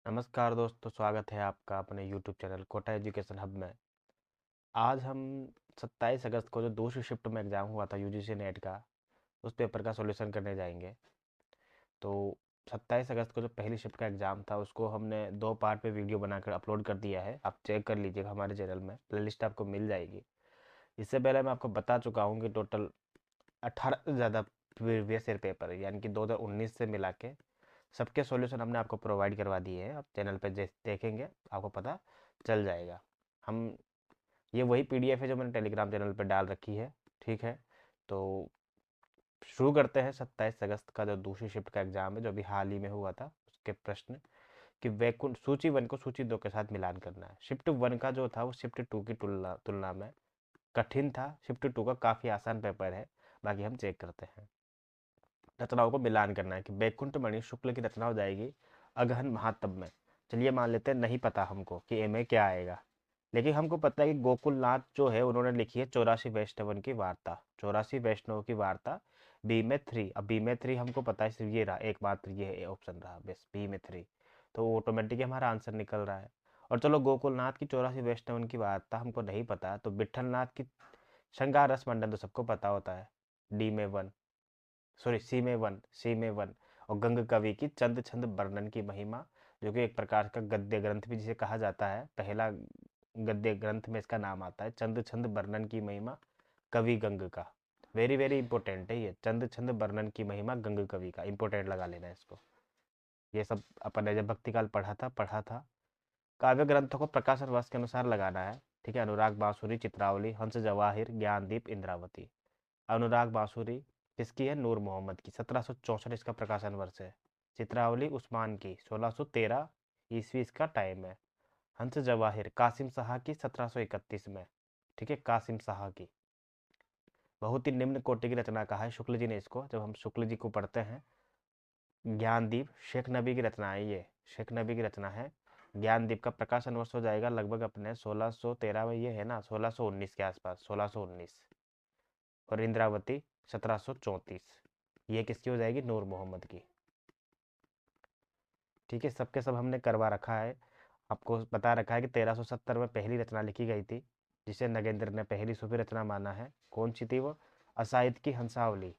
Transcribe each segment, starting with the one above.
नमस्कार दोस्तों, स्वागत है आपका अपने YouTube channel Kota education hub में। आज हम 27 अगस्त को जो दूसरी शिफ्ट में एग्ज़ाम हुआ था यूजीसी नेट का, उस पेपर का सॉल्यूशन करने जाएंगे। तो 27 अगस्त को जो पहली शिफ्ट का एग्ज़ाम था उसको हमने 2 पार्ट में वीडियो बनाकर अपलोड कर दिया है। आप चेक कर लीजिएगा, हमारे चैनल में प्लेलिस्ट आपको मिल जाएगी। इससे पहले मैं आपको बता चुका हूँ कि टोटल 18 से ज़्यादा प्रीवियस ईयर पेपर यानी कि 2019 से मिला के सबके सॉल्यूशन हमने आपको प्रोवाइड करवा दिए हैं। आप चैनल पे देखेंगे आपको पता चल जाएगा। हम ये वही पीडीएफ है जो मैंने टेलीग्राम चैनल पे डाल रखी है। ठीक है, तो शुरू करते हैं 27 अगस्त का जो दूसरी शिफ्ट का एग्जाम है जो अभी हाल ही में हुआ था, उसके प्रश्न कि वैकुंठ सूची 1 को सूची 2 के साथ मिलान करना है। शिफ्ट 1 का जो था वो शिफ्ट 2 की तुलना तुलना में कठिन था। शिफ्ट 2 का काफ़ी आसान पेपर है। बाकी हम चेक करते हैं। रचनाओं को मिलान करना है कि वैकुंठ मणि शुक्ल की रचना हो जाएगी अगहन महात्म में। चलिए मान लेते हैं नहीं पता हमको कि ए में क्या आएगा, लेकिन हमको पता है कि गोकुलनाथ जो है उन्होंने लिखी है 84 वैष्णवन की वार्ता। 84 वैष्णव की वार्ता बी में 3। अब बी में 3 हमको पता है, सिर्फ ये रहा एकमात्र, ये ऑप्शन रहा बस बी में 3। तो ऑटोमेटिकली हमारा आंसर निकल रहा है। और चलो गोकुलनाथ की 84 वैष्णवन की वार्ता हमको नहीं पता, तो विट्ठलनाथ की श्रृंगार रस मंडन तो सबको पता होता है, डी में 1, सॉरी सी में 1। और गंग कवि की चंद छंद वर्णन की महिमा, जो कि एक प्रकार का गद्य ग्रंथ भी जिसे कहा जाता है, पहला गद्य ग्रंथ में इसका नाम आता है चंद छंद वर्णन की महिमा कवि गंग का। वेरी वेरी इंपॉर्टेंट है ये, चंद छंद वर्णन की महिमा गंग कवि का, इंपॉर्टेंट लगा लेना है इसको। ये सब अपन ने जब भक्तिकाल पढ़ा था। काव्य ग्रंथों को प्रकाशन वर्ष के अनुसार लगाना है। ठीक है, अनुराग बांसुरी, चित्रावली, हंस जवाहिर, ज्ञानदीप, इंद्रावती। अनुराग बांसुरी किसकी है? नूर मोहम्मद की, 1764 इसका प्रकाशन वर्ष है। चित्रावली उस्मान की, 1613 ईस्वी इसका टाइम है। हंस जवाहिर कासिम शाह की, 1731 में। ठीक है, कासिम शाह की। बहुत ही निम्न कोटि की रचना कहा है शुक्ल जी ने इसको, जब हम शुक्ल जी को पढ़ते हैं। ज्ञानदीप शेख नबी की रचना है, ये शेख नबी की रचना है। ज्ञानदीप का प्रकाशन वर्ष हो जाएगा लगभग अपने 1613 में, ये है ना 1619 के आसपास, 1619। और इंद्रावती 1734, ये किसकी हो जाएगी? नूर मोहम्मद की। ठीक है, सबके सब हमने करवा रखा है। आपको बता रखा है कि 1370 में पहली रचना लिखी गई थी, जिसे नगेंद्र ने पहली सूफी रचना माना है। कौन सी थी वो? असायद की हंसावली,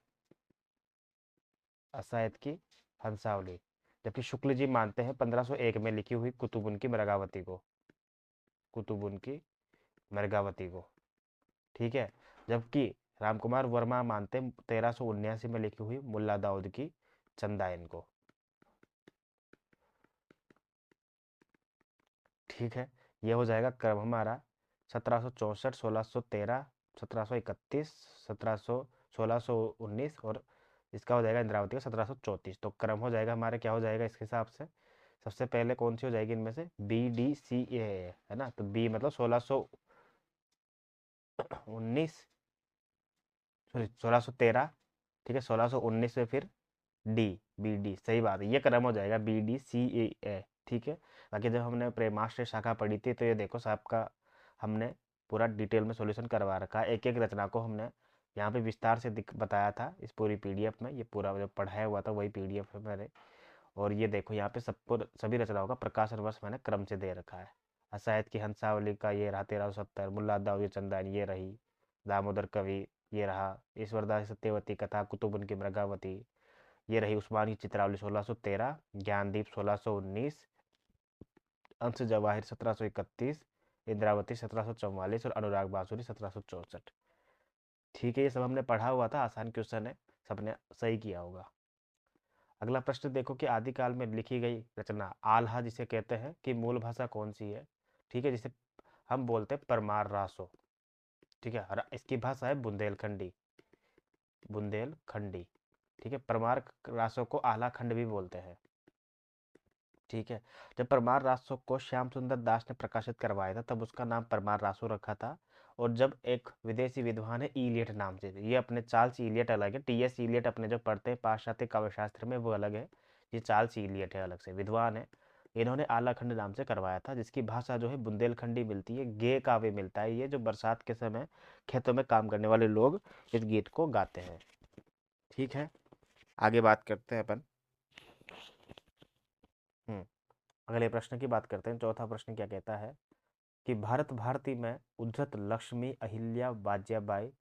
असायद की हंसावली। जबकि शुक्ल जी मानते हैं 1501 में लिखी हुई कुतुबुन की मृगावती को, कुतुबुन की मृगावती को। ठीक है, जबकि रामकुमार वर्मा मानते हैं 1379 में लिखी हुई मुल्ला दाऊद की चंदायन को। ठीक है, ये हो जाएगा क्रम हमारा 1764, 1613, 1731, 1619, और इसका हो जाएगा इंद्रावती का 1734। तो क्रम हो जाएगा हमारे, क्या हो जाएगा इसके हिसाब से? सबसे पहले कौन सी हो जाएगी इनमें से? बी डी सी ए है ना, तो बी मतलब 1619, सॉरी 1613। ठीक है, 1619 में फिर डी, बी डी, सही बात है, ये क्रम हो जाएगा बी डी सी ए। ठीक है। बाकी जब हमने प्रेमाश्रय शाखा पढ़ी थी तो ये देखो साहब का हमने पूरा डिटेल में सॉल्यूशन करवा रखा है। एक एक रचना को हमने यहाँ पे विस्तार से बताया था इस पूरी पीडीएफ में। ये पूरा जो पढ़ाया हुआ था वही पीडीएफ है मेरे। और ये देखो यहाँ पे सबको सभी रचनाओं का प्रकाशन वर्ष मैंने क्रम से दे रखा है। असायद की हंसावली का ये रहा 1370, मुल्ला दाऊद चंदान ये रही, दामोदर कवि ये रहा, ईश्वरदास सत्यवती कथा, कुतुबुन की मृगावती ये रही, उस्मानी चित्रावली 1613, ज्ञानदीप 1619, अंश जवाहिर 1731, इंद्रावती 1744 और अनुराग बांसुरी 1764। ठीक है, ये सब हमने पढ़ा हुआ था, आसान क्वेश्चन है, सबने सही किया होगा। अगला प्रश्न देखो कि आदिकाल में लिखी गई रचना आल्हा जिसे कहते हैं कि मूल भाषा कौन सी है? ठीक है, जिसे हम बोलते हैं परमार रासो। ठीक है, इसकी भाषा है बुंदेलखंडी, बुंदेलखंडी। ठीक है, परमार रासो को आल्हा खंड भी बोलते हैं। ठीक है, जब परमार रासो को श्याम सुंदर दास ने प्रकाशित करवाया था तब उसका नाम परमार रासो रखा था। और जब एक विदेशी विद्वान है इलियट नाम से, ये अपने चार्ल्स इलियट अलग है, टीएस इलियट अपने जो पढ़ते हैं पाश्चात्य काव्यशास्त्र में वो अलग है, ये चार्ल्स इलियट है अलग से विद्वान है। इन्होंने आलाखंड नाम से करवाया था, जिसकी भाषा जो है बुंदेलखंडी मिलती है, गे काव्य मिलता है। ये जो बरसात के समय खेतों में काम करने वाले लोग इस गीत को गाते हैं। ठीक है, आगे बात करते हैं अपन। हम्म अगले प्रश्न की बात करते हैं। चौथा प्रश्न क्या कहता है कि भारत भारती में उद्धत लक्ष्मी, अहिल्या, बाज्याबाई,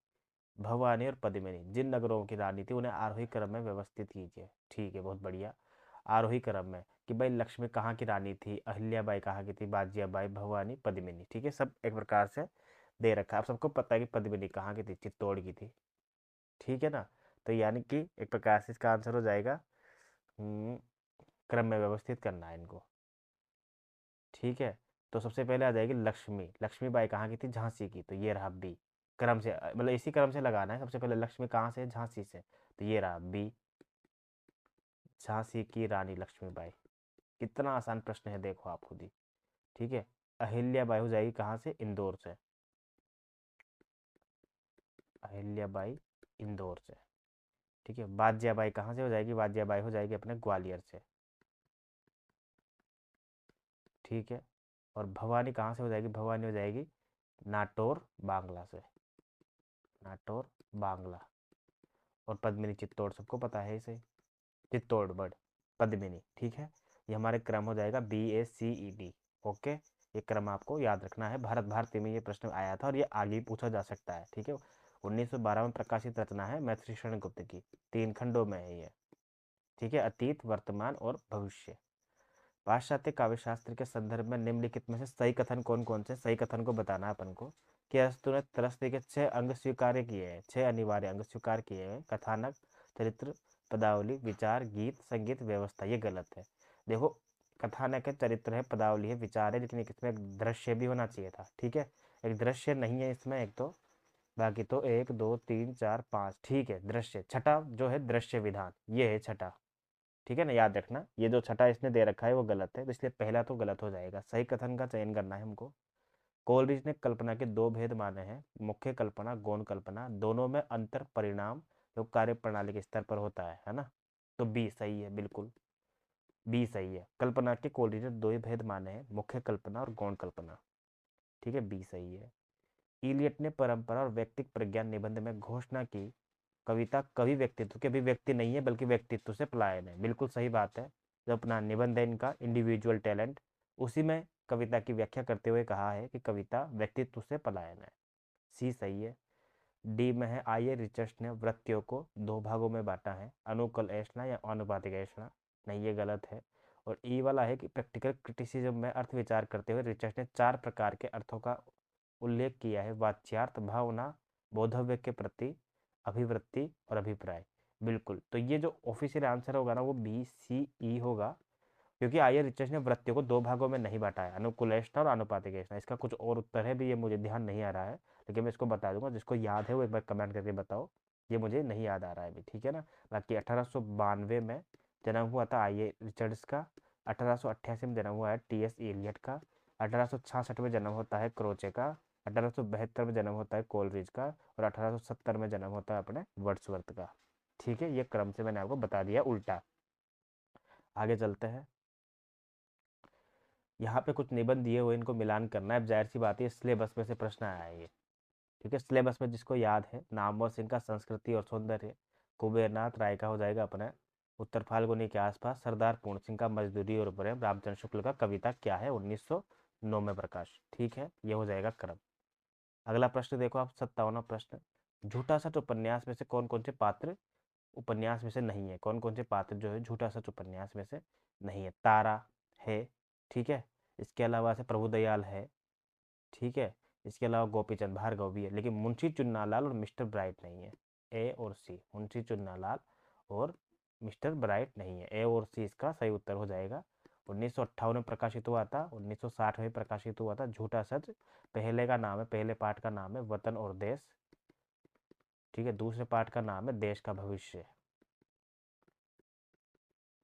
भवानी और पद्मिनी जिन नगरों की रानी थी उन्हें आरोही क्रम में व्यवस्थित कीजिए। ठीक है, बहुत बढ़िया। आरोही क्रम में कि भाई लक्ष्मी कहाँ की रानी थी, अहिल्याबाई कहाँ की थी, बाजियाबाई, भवानी, पद्मिनी। ठीक है, सब एक प्रकार से दे रखा है। आप सबको पता है कि पद्मिनी कहाँ की थी, चित्तौड़ की थी। ठीक है ना। तो यानी कि एक प्रकार से इसका आंसर हो जाएगा क्रम में व्यवस्थित करना है इनको। ठीक है, तो सबसे पहले आ जाएगी लक्ष्मी। लक्ष्मीबाई कहाँ की थी, झांसी की, तो ये रहा बी। क्रम से मतलब इसी क्रम से लगाना है। सबसे पहले लक्ष्मी कहाँ से, झांसी से, तो ये रहा बी, झांसी की रानी लक्ष्मीबाई। कितना आसान प्रश्न है, देखो आप खुद ही। ठीक है, अहिल्याबाई हो जाएगी कहाँ से, इंदौर से। अहिल्याबाई इंदौर से। ठीक है, बाज्याबाई कहाँ से हो जाएगी, बाज्याबाई हो जाएगी अपने ग्वालियर से। ठीक है, और भवानी कहाँ से हो जाएगी, भवानी हो जाएगी नाटौर बांग्ला से। नाटौर बांग्ला। और पद्मिनी चित्तौड़, सबको पता है इसे, चित्तौड़ बर्ड, पद्मिनी। ठीक है, ये हमारे क्रम हो जाएगा BACED। ओके, ये क्रम आपको याद रखना है। भारत भारती में ये प्रश्न आया था और ये आगे पूछा जा सकता है। ठीक है, 1912 में प्रकाशित रचना है मैथिली शरण गुप्त की, 3 खंडों में है ये। ठीक है, अतीत, वर्तमान और भविष्य। पाश्चात्य काव्यशास्त्र के संदर्भ में निम्नलिखित में से सही कथन कौन कौन से, सही कथन को बताना है अपन को। कि अरस्तु ने त्रस्ती के 6 अंग स्वीकार किए हैं, 6 अनिवार्य अंग स्वीकार किए हैं, कथानक, चरित्र, पदावली, विचार, गीत, संगीत, व्यवस्था। ये गलत है। देखो, कथानक है, चरित्र है, पदावली है, विचार है, लेकिन इसमें एक दृश्य भी होना चाहिए था। ठीक है, एक दृश्य नहीं है इसमें, एक तो बाकी तो 1 2 3 4 5। ठीक है, दृश्य छठा जो है दृश्य विधान, ये है छठा। ठीक है ना, याद रखना, ये जो छठा इसने दे रखा है वो गलत है, तो इसलिए पहला तो गलत हो जाएगा। सही कथन का चयन करना है हमको। कोलरिज ने कल्पना के 2 भेद माने हैं, मुख्य कल्पना, गौण कल्पना, दोनों में अंतर परिणाम जो कार्य प्रणाली के स्तर पर होता है ना। तो बी सही है, बिल्कुल बी सही है। कल्पना के कोलरिज ने 2 ही भेद माने हैं, मुख्य कल्पना और गौण कल्पना। ठीक है, बी सही है। इलियट ने परंपरा और व्यक्तिक प्रज्ञान निबंध में घोषणा की कविता कवि व्यक्तित्व के अभिव्यक्ति नहीं है बल्कि व्यक्तित्व से पलायन है। बिल्कुल सही बात है। जो अपना निबंध है इनका इंडिविजुअल टैलेंट, उसी में कविता की व्याख्या करते हुए कहा है कि कविता व्यक्तित्व से पलायन है। सी सही है। डी में है आइए रिचर्ड ने वृत्तियों को 2 भागों में बांटा है, अनुकूल ऐषणा या अनुपातिक ऐषणा। नहीं, ये गलत है। और ई वाला है कि प्रैक्टिकल क्रिटिसिज्म में अर्थ विचार करते हुए रिचर्ड ने 4 प्रकार के अर्थों का उल्लेख किया है, वाच्यार्थ, भावना, बोधव्य के प्रति, अभिवृत्ति और अभिप्राय। बिल्कुल, तो ये जो ऑफिशियल आंसर होगा ना वो BCE होगा, क्योंकि आर्य रिचर्ड ने वृत्तियों को 2 भागों में नहीं बांटा है, अनुकूलेषणा और अनुपातिकेषणा। इसका कुछ और उत्तर है भी, ये मुझे ध्यान नहीं आ रहा है, लेकिन मैं इसको बता दूंगा। जिसको याद है वो एक बार कमेंट करके बताओ, ये मुझे नहीं याद आ रहा है अभी। ठीक है ना। बाकी 1892 में जन्म हुआ था आर्य रिचर्ड्स का, 1888 में जन्म हुआ है TS एलियट का, 1866 में जन्म होता है क्रोचे का, 1872 में जन्म होता है कोलरिज का, और 1870 में जन्म होता है अपने वर्ड्सवर्थ का। ठीक है, ये क्रम से मैंने आपको बता दिया उल्टा। आगे चलते हैं। यहाँ पे कुछ निबंध दिए हुए, इनको मिलान करना है। अब जाहिर सी बात है सिलेबस में से प्रश्न आया है ये। ठीक है, सिलेबस में जिसको याद है, नामवर सिंह का संस्कृति और सौंदर्य, कुबेरनाथ राय का हो जाएगा अपने उत्तर फाल्गुनी के आसपास, सरदार पूर्ण सिंह का मजदूरी और प्रेम, रामचंद्र शुक्ल का कविता क्या है 1909 में प्रकाश। ठीक है, ये हो जाएगा क्रम। अगला प्रश्न देखो आप, 57वां प्रश्न। झूठा सच उपन्यास में से कौन कौन से पात्र उपन्यास में से नहीं है, कौन कौन से पात्र जो है झूठा सच उपन्यास में से नहीं है। तारा है, ठीक है, इसके अलावा से प्रभुदयाल है, ठीक है, इसके अलावा गोपीचंद भार्गव भी है, लेकिन मुंशी चुन्नालाल और मिस्टर ब्राइट नहीं है। ए और सी, मुंशी चुन्नालाल और मिस्टर ब्राइट नहीं है। ए और सी इसका सही उत्तर हो जाएगा। 1958 में प्रकाशित हुआ था, 1960 में प्रकाशित हुआ था झूठा सच। पहले का नाम है, पहले पार्ट का नाम है वतन और देश, ठीक है, दूसरे पार्ट का नाम है देश का भविष्य।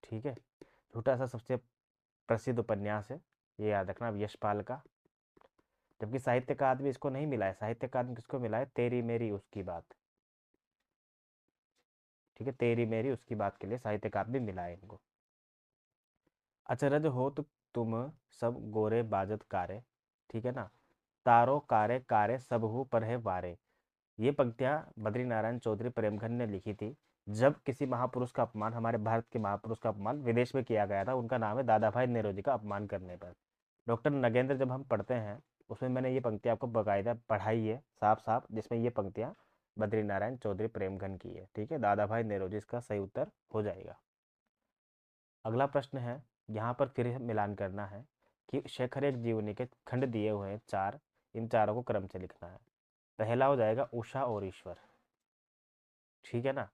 ठीक है, झूठा सा सबसे प्रसिद्ध उपन्यास है, ये याद रखना, यशपाल का। जबकि साहित्य अकादमी इसको नहीं मिला है, साहित्य अकादमी किसको मिला है, तेरी मेरी उसकी बात। ठीक है, तेरी मेरी उसकी बात के लिए साहित्य अकादमी मिला है इनको। अचरज हो तो तुम सब गोरे बाजत कारे, ठीक है ना, तारो कारे कारे सब हु पर है वारे। ये पंक्तियां बद्री नारायण चौधरी प्रेमघन ने लिखी थी। जब किसी महापुरुष का अपमान, हमारे भारत के महापुरुष का अपमान विदेश में किया गया था, उनका नाम है दादा भाई नेरोजी का अपमान करने पर। डॉक्टर नगेंद्र जब हम पढ़ते हैं उसमें मैंने ये पंक्ति आपको बाकायदा पढ़ाई है साफ साफ, जिसमें ये पंक्तियां बद्री नारायण चौधरी प्रेमघन की है। ठीक है, दादा भाई नेरोजी इसका सही उत्तर हो जाएगा। अगला प्रश्न है, यहाँ पर फिर मिलान करना है कि शेखर एक जीवनी के खंड दिए हुए हैं चार, इन चारों को क्रम से लिखना है। पहला हो जाएगा उषा और ईश्वर। ठीक है ना,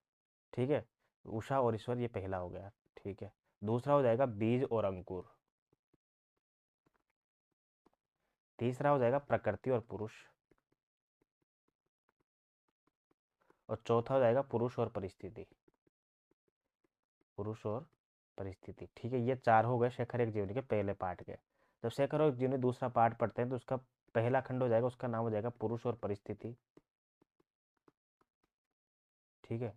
ठीक है, उषा और ईश्वर ये पहला हो गया। ठीक है, दूसरा हो जाएगा बीज और अंकुर। तीसरा हो जाएगा प्रकृति और पुरुष। और चौथा हो जाएगा पुरुष और परिस्थिति। पुरुष और परिस्थिति। ठीक है, ये चार हो गए शेखर एक जीवनी के पहले पार्ट के। जब शेखर एक जीवनी दूसरा पार्ट पढ़ते हैं तो उसका पहला खंड हो जाएगा, उसका नाम हो जाएगा पुरुष और परिस्थिति। ठीक है,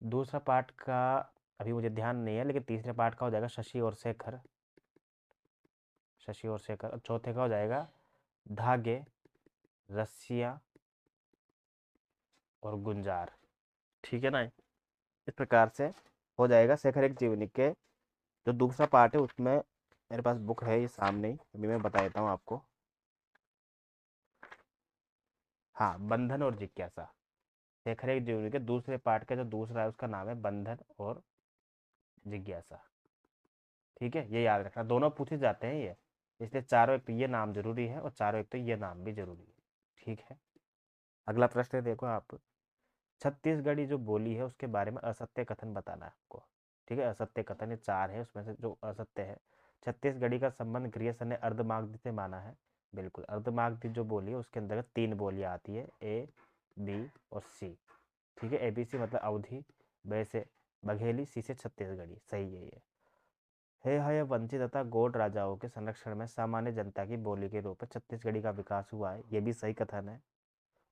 दूसरा पार्ट का अभी मुझे ध्यान नहीं है, लेकिन तीसरे पार्ट का हो जाएगा शशि और शेखर। शशि और शेखर। और चौथे का हो जाएगा धागे, रस्सियाँ और गुंजार। ठीक है ना, इस प्रकार से हो जाएगा शेखर एक जीवनी के जो दूसरा पार्ट है उसमें। मेरे पास बुक है ये सामने ही, अभी मैं बता देता हूँ आपको। हाँ, बंधन और जिज्ञासा। शेखर एक जीवनी के दूसरे पार्ट का जो दूसरा है उसका नाम है बंधन और जिज्ञासा। ठीक है, ये याद रखना, दोनों पूछे जाते हैं ये, इसलिए चारों एक तो ये नाम जरूरी है और चारों एक तो ये नाम भी जरूरी है। ठीक है, अगला प्रश्न है, देखो आप। छत्तीसगढ़ी जो बोली है उसके बारे में असत्य कथन बताना है आपको। ठीक है, असत्य कथन ये चार है, उसमें से जो असत्य है, छत्तीसगढ़ी का संबंध ग्रियसन ने अर्धमागधी से माना है। बिल्कुल, अर्धमागधी जो बोली है उसके अंतर्गत तीन बोलियां आती है, ए, बी और सी। ठीक है, एबीसी मतलब अवधि, ब से बघेली, सी से छत्तीसगढ़ी। सही है ये। है वंचित तथा गौड़ राजाओं के संरक्षण में सामान्य जनता की बोली के रूप में छत्तीसगढ़ी का विकास हुआ है, ये भी सही कथन है।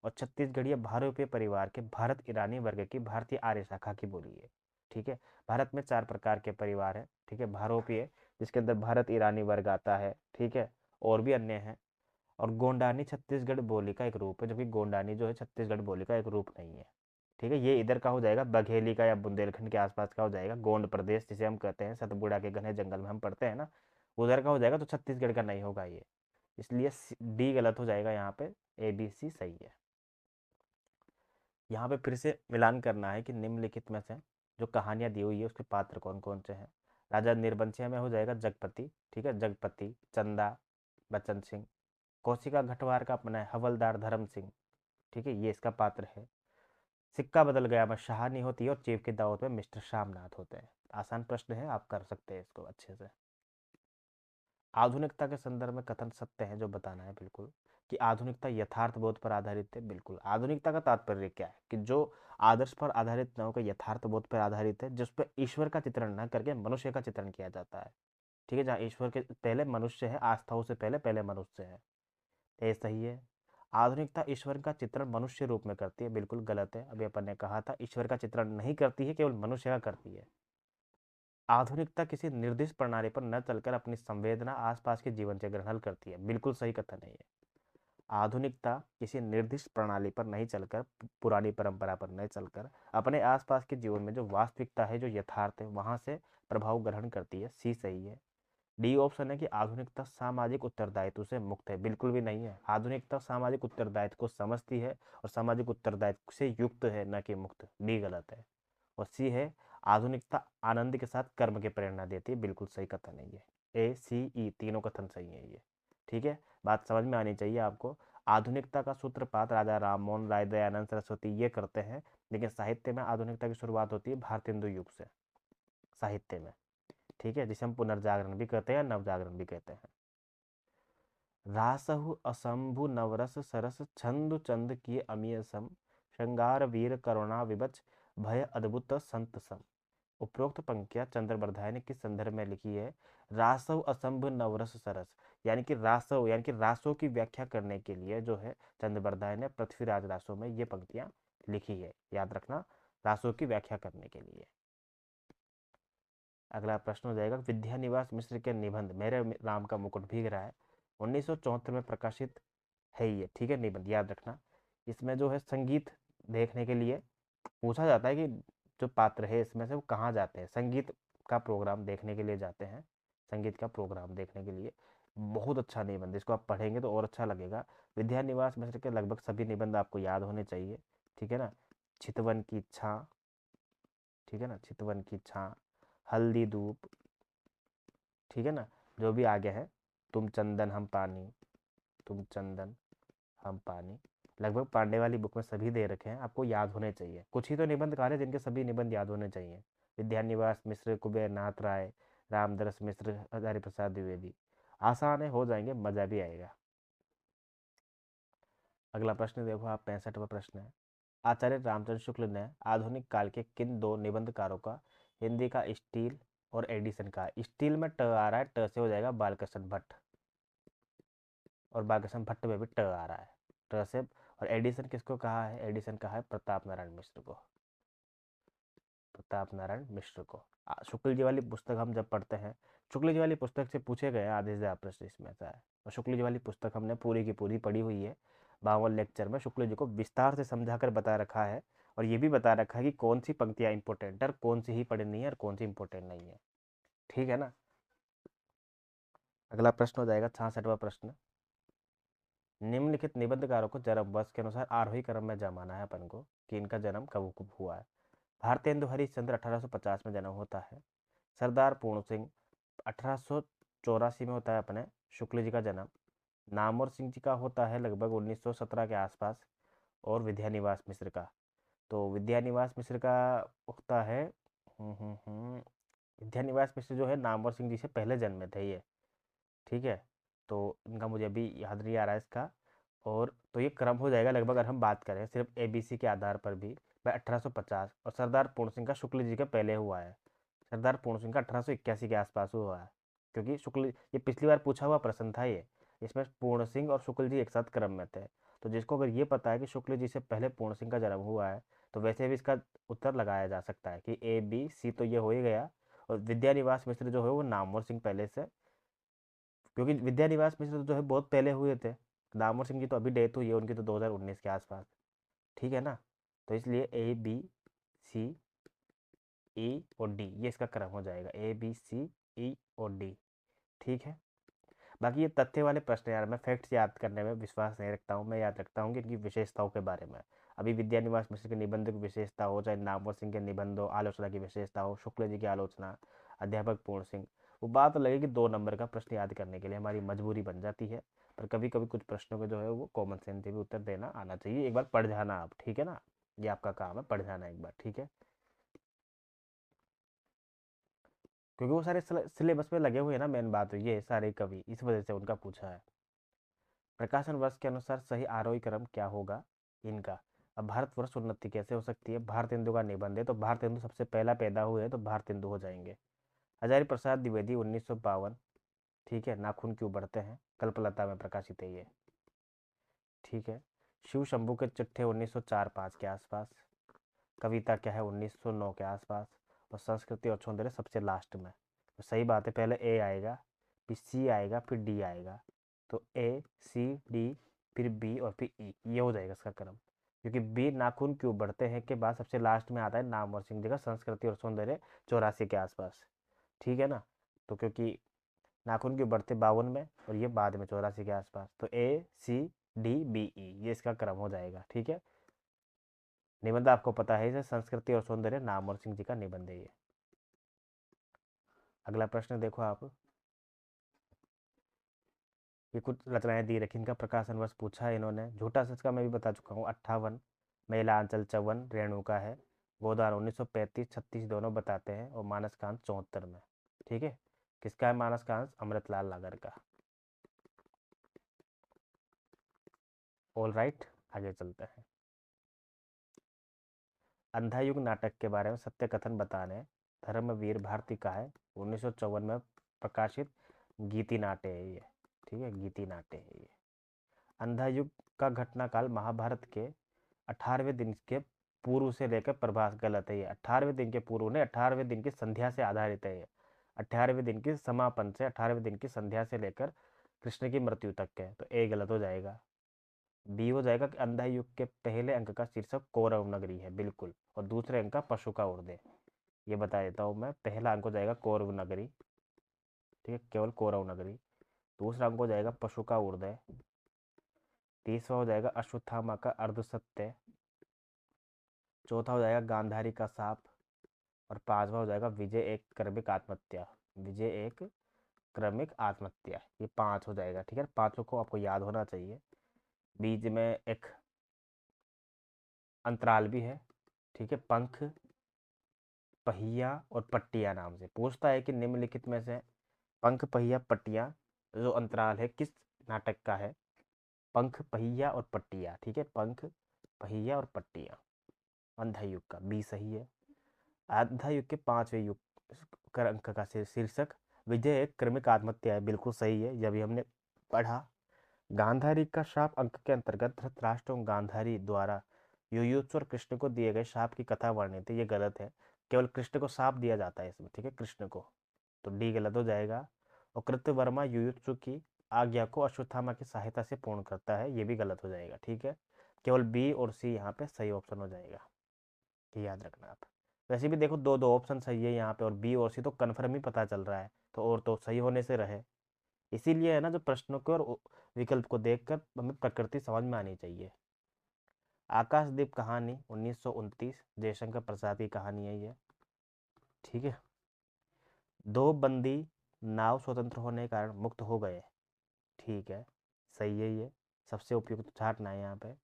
और छत्तीसगढ़ी भारतीय परिवार के भारत ईरानी वर्ग की भारतीय आर्य शाखा की बोली है। ठीक है, भारत में चार प्रकार के परिवार है। ठीक है, भारोपीय जिसके अंदर भारत ईरानी वर्ग आता है। ठीक है, और भी अन्य है। और गोंडानी छत्तीसगढ़ बोली का एक रूप है, जबकि गोंडानी जो है छत्तीसगढ़ बोली का एक रूप नहीं है। ठीक है, ये इधर का हो जाएगा बघेली का या बुंदेलखंड के आसपास का हो जाएगा, गोंड प्रदेश जिसे हम कहते हैं, सतपुड़ा के घने जंगल में हम पढ़ते हैं ना, उधर का हो जाएगा, तो छत्तीसगढ़ का नहीं होगा ये। इसलिए डी गलत हो जाएगा, यहाँ पे ए बी सी सही है। यहाँ पे फिर से मिलान करना है कि निम्नलिखित में से जो कहानियाँ दी हुई है उसके पात्र कौन कौन से हैं। राजा निर्बंसिया में हो जाएगा जगपति। ठीक है, जगपति, चंदा बच्चन सिंह। कौशिका घटवार का अपना है हवलदार धर्म सिंह। ठीक है, ये इसका पात्र है। सिक्का बदल गया में शाहानी होती है और चीफ की दावत में मिस्टर शामनाथ होते हैं। आसान प्रश्न है, आप कर सकते हैं इसको अच्छे से। आधुनिकता के संदर्भ में कथन सत्य है जो बताना है बिल्कुल, कि आधुनिकता यथार्थ बोध पर आधारित है। बिल्कुल, आधुनिकता का तात्पर्य क्या है कि जो आदर्श पर आधारित न होकर यथार्थ बोध पर आधारित है, जिस पर ईश्वर का चित्रण न करके मनुष्य का चित्रण किया जाता है। ठीक है, जहाँ ईश्वर के पहले मनुष्य है, आस्थाओं से पहले पहले मनुष्य है, ये सही है। आधुनिकता ईश्वर का चित्रण मनुष्य रूप में करती है, बिल्कुल गलत है। अभी अपन ने कहा था ईश्वर का चित्रण नहीं करती है, केवल मनुष्य का करती है। आधुनिकता किसी निर्दिष्ट प्रणाली पर न चलकर अपनी संवेदना आसपास के जीवन से ग्रहण करती है, बिल्कुल सही कथन है ये। आधुनिकता किसी निर्दिष्ट प्रणाली पर नहीं चलकर, पुरानी परंपरा पर नहीं चलकर, अपने आसपास के जीवन में जो वास्तविकता है, जो यथार्थ है, वहां से प्रभाव ग्रहण करती है। सी सही है। डी ऑप्शन है कि आधुनिकता सामाजिक उत्तरदायित्व से मुक्त है, बिल्कुल भी नहीं है। आधुनिकता सामाजिक उत्तरदायित्व को समझती है और सामाजिक उत्तरदायित्व से युक्त है, न कि मुक्त। डी गलत है। और सी है, आधुनिकता आनंद के साथ कर्म की प्रेरणा देती है, बिल्कुल सही कथन है ये। ए सी ई तीनों कथन सही है ये। ठीक है, बात समझ में आनी चाहिए आपको। आधुनिकता का सूत्रपात राजा राममोहन राय, दयानंद सरस्वती ये करते हैं, लेकिन साहित्य में आधुनिकता की शुरुआत होती है भारतेंदु युग से, साहित्य में। ठीक है, जिसे हम पुनर्जागरण भी कहते हैं, नवजागरण भी कहते हैं। रासहु असंभु नवरस सरस छंदु चंद की अमीय सम, श्रृंगार वीर करुणा विबच भय अद्भुत संत सम। उपरोक्त पंक्तियां चंद्र बरधाय ने किस संदर्भ में लिखी है? रासव असंभ नवरस सरस, यानी कि रासव यानी कि रासों की व्याख्या करने के लिए जो है चंद्र बरधाय ने पृथ्वीराज रासों में ये पंक्तियां लिखी है, याद रखना, रासों की व्याख्या करने के लिए। अगला प्रश्न हो जाएगा, विद्यानिवास मिश्र के निबंध मेरे राम का मुकुट भीग रहा है 1974 में प्रकाशित है ये। ठीक है, निबंध याद रखना। इसमें जो है संगीत देखने के लिए पूछा जाता है कि जो पात्र है इसमें से वो कहाँ जाते हैं? संगीत का प्रोग्राम देखने के लिए जाते हैं, संगीत का प्रोग्राम देखने के लिए। बहुत अच्छा निबंध, इसको आप पढ़ेंगे तो और अच्छा लगेगा। विद्या निवास मिश्र के लगभग सभी निबंध आपको याद होने चाहिए, ठीक है ना। चितवन की छां, ठीक है ना, चितवन की छां, हल्दी धूप, ठीक है ना। जो भी आगे है, तुम चंदन हम पानी, तुम चंदन हम पानी, लगभग पांडे वाली बुक में सभी दे रखे हैं, आपको याद होने चाहिए। कुछ ही तो निबंधकार है जिनके सभी निबंध याद होने चाहिए। विद्यानिवास मिश्र, कुबेर नाथ राय, रामदरस मिश्र, हजारी प्रसाद द्विवेदी। आसान है, हो जाएंगे, मजा भी आएगा। अगला प्रश्न देखो आप, 65वां प्रश्न है। आचार्य रामचंद्र शुक्ल ने आधुनिक काल के किन दो निबंधकारों का हिंदी का स्टील और एडिशन का? स्टील में ट आ रहा है, ट से हो जाएगा बालकृष्ण भट्ट, और बालकृष्ण भट्ट में भी ट आ रहा है, ट से। और एडिशन किसको कहा है? एडिशन कहा है प्रताप नारायण मिश्र को, प्रताप नारायण मिश्र को। शुक्ल जी वाली पुस्तक हम जब पढ़ते हैं, शुक्ल जी वाली पुस्तक से पूछे गए आधे से ज़्यादा प्रश्न इसमें से है। और शुक्ल जी वाली पुस्तक हमने पूरी की पूरी पढ़ी हुई है। 52 लेक्चर में शुक्ल जी को विस्तार से समझा कर बता रखा है, और ये भी बता रखा है कि कौन सी पंक्तियाँ इंपॉर्टेंट है और कौन सी ही पढ़नी है और कौन सी इंपॉर्टेंट नहीं है, ठीक है ना। अगला प्रश्न हो जाएगा 66वां प्रश्न। निम्नलिखित निबंधकारों को जन्म वर्ष के अनुसार आरोही क्रम में जमाना है अपन को, कि इनका जन्म कब कब हुआ है। भारतेंदु हरिश्चंद्र 1850 में जन्म होता है। सरदार पूर्ण सिंह 1884 में होता है अपने शुक्ल जी का जन्म। नामवर सिंह जी का होता है लगभग 1917 के आसपास। और विद्यानिवास मिश्र का, तो विद्यानिवास मिश्र का होता है, विद्यानिवास मिश्र जो है नामवर सिंह जी से पहले जन्मे थे ये, ठीक है। तो इनका मुझे अभी याद नहीं आ रहा है इसका। और तो ये क्रम हो जाएगा लगभग, अगर हम बात करें सिर्फ एबीसी के आधार पर भी, भाई 1850। और सरदार पूर्ण सिंह का शुक्ल जी के पहले हुआ है, सरदार पूर्ण सिंह का 1881 के आसपास हुआ है। क्योंकि शुक्ल, ये पिछली बार पूछा हुआ प्रश्न था ये, इसमें पूर्ण सिंह और शुक्ल जी एक साथ क्रम में थे। तो जिसको अगर ये पता है कि शुक्ल जी से पहले पूर्ण सिंह का जन्म हुआ है, तो वैसे भी इसका उत्तर लगाया जा सकता है कि ए बी सी तो ये हो ही गया। और विद्यानिवास मिश्र जो है वो नामवर सिंह पहले से, क्योंकि विद्यानिवास मिश्र जो है बहुत पहले हुए थे। दामोदर सिंह जी तो अभी डेथ हुई है उनकी, तो 2019 के आसपास, ठीक है ना। तो इसलिए ए बी सी ई और डी, ये इसका क्रम हो जाएगा, ए बी सी ई और डी, ठीक है। बाकी ये तथ्य वाले प्रश्न यार, मैं फैक्ट्स याद करने में विश्वास नहीं रखता हूँ, मैं याद रखता हूँ कि इनकी विशेषताओं के बारे में। अभी विद्यानिवास मिश्र के निबंध की विशेषता हो, चाहे नामवर सिंह के निबंधों आलोचना की विशेषता हो, शुक्ल जी की आलोचना, अध्यापक पूर्ण सिंह, वो बात अलग है कि 2 नंबर का प्रश्न याद करने के लिए हमारी मजबूरी बन जाती है। पर कभी कभी कुछ प्रश्नों के जो है वो कॉमन सेंस से भी उत्तर देना आना चाहिए, एक बार पढ़ जाना आप, ठीक है ना। ये आपका काम है, पढ़ जाना एक बार, ठीक है। क्योंकि वो सारे सिलेबस में लगे हुए हैं ना, मेन बात ये है, सारे कवि, इस वजह से उनका पूछा है। प्रकाशन वर्ष के अनुसार सही आरोही क्रम क्या होगा इनका? अब भारतवर्ष उन्नति कैसे हो सकती है? भारतेंदु का निबंध है तो भारतेंदु सबसे पहला पैदा हुए हैं, तो भारतेंदु हो जाएंगे। हजारी प्रसाद द्विवेदी 1952, ठीक है। नाखून क्यों बढ़ते हैं, कल्पलता में प्रकाशित है ये, ठीक है। शिव शंभू के चिट्ठे 1904-5 के आसपास। कविता क्या है 1909 के आसपास। और संस्कृति और सौंदर्य सबसे लास्ट में। तो सही बात है, पहले ए आएगा, फिर सी आएगा, फिर डी आएगा। तो ए सी डी, फिर बी और फिर ई, ये हो जाएगा इसका क्रम। क्योंकि बी नाखून क्यों बढ़ते हैं के बाद सबसे लास्ट में आता है नामवर सिंह जी का संस्कृति और सौंदर्य 84 के आसपास, ठीक है ना। तो क्योंकि नाखून क्यों बढ़ते 52 में और ये बाद में 84 के आसपास, तो ए सी डी बी ई, ये इसका क्रम हो जाएगा, ठीक है। निबंध आपको पता है, इसे संस्कृति और सौंदर्य नामवर सिंह जी का निबंध है ये। अगला प्रश्न देखो आप, ये कुछ रचनाएं दी रखी, इनका प्रकाशन वर्ष पूछा है इन्होंने। झूठा सच का मैं भी बता चुका हूँ, 58। महिला अंचल 54 रेणुका है। गोदान 1935 36 दोनों बताते हैं। और मानस कांत 74 में, ठीक है। किसका है मानस कांत? अमृतलाल नागर का। ऑल राइट, आगे चलते हैं। अंधायुग नाटक के बारे में सत्य कथन बताने धर्मवीर भारती का है, 1954 में प्रकाशित गीति नाट्य है ये, ठीक है, गीति नाट्य है ये। अंधायुग का घटनाकाल महाभारत के 18वें दिन के पूर्व से लेकर प्रभास, गलत है ये, 18वें दिन के पूर्व ने, 18वें दिन की संध्या से आधारित है ये। 18वें दिन की समापन से 18वें दिन की संध्या से लेकर कृष्ण की मृत्यु तक के, तो ए गलत हो जाएगा। बी हो जाएगा कि अंधा युग के पहले अंक का शीर्षक कौरव नगरी है, बिल्कुल, और दूसरे अंक का पशु का उर्दय। ये बता देता हूँ मैं, पहला अंक हो जाएगा कौरव नगरी, ठीक है, केवल कौरव नगरी। दूसरा अंक हो जाएगा पशु का उर्दय। तीसरा हो जाएगा अश्वत्थामा का अर्धसत्य। चौथा हो जाएगा गांधारी का सांप। और पांचवा हो जाएगा विजय एक क्रमिक आत्महत्या। विजय एक क्रमिक आत्महत्या, ये पांच हो जाएगा, ठीक है, पांचों को आपको याद होना चाहिए। बीच में एक अंतराल भी है, ठीक है, पंख, पहिया और पट्टिया नाम से पूछता है कि निम्नलिखित में से पंख, पहिया, पट्टिया जो अंतराल है किस नाटक का है। पंख, पहिया और पट्टिया, ठीक है, पंख, पहिया और पट्टिया अंधा युग का, बी सही है। अंधा युग के पांचवें युग अंक का शीर्षक विजय एक क्रमिक आत्महत्या है, बिल्कुल सही है, जब भी हमने पढ़ा। गांधारी का शाप अंक के अंतर्गत धृतराष्ट्र और गांधारी द्वारा युयुत्सु और कृष्ण को दिए गए शाप की कथा वर्णित है, ये गलत है। केवल कृष्ण को शाप दिया जाता है इसमें, ठीक है, कृष्ण को, तो डी गलत हो जाएगा। और कृत्यवर्मा युयुत्सु की आज्ञा को अश्वत्थामा की सहायता से पूर्ण करता है, ये भी गलत हो जाएगा, ठीक है। केवल बी और सी यहाँ पे सही ऑप्शन हो जाएगा, ये याद रखना आप। वैसे भी देखो दो दो ऑप्शन सही है यहाँ पे, और बी और सी तो कन्फर्म ही पता चल रहा है, तो और तो सही होने से रहे। इसीलिए है ना, जो प्रश्नों को और विकल्प को देखकर हमें प्रकृति समझ में आनी चाहिए। आकाशदीप कहानी 1929, जयशंकर प्रसाद की कहानी है ये, ठीक है। दो बंदी नाव स्वतंत्र होने के कारण मुक्त हो गए, ठीक है, सही है ये, सबसे उपयुक्त छाटना है यहाँ पे।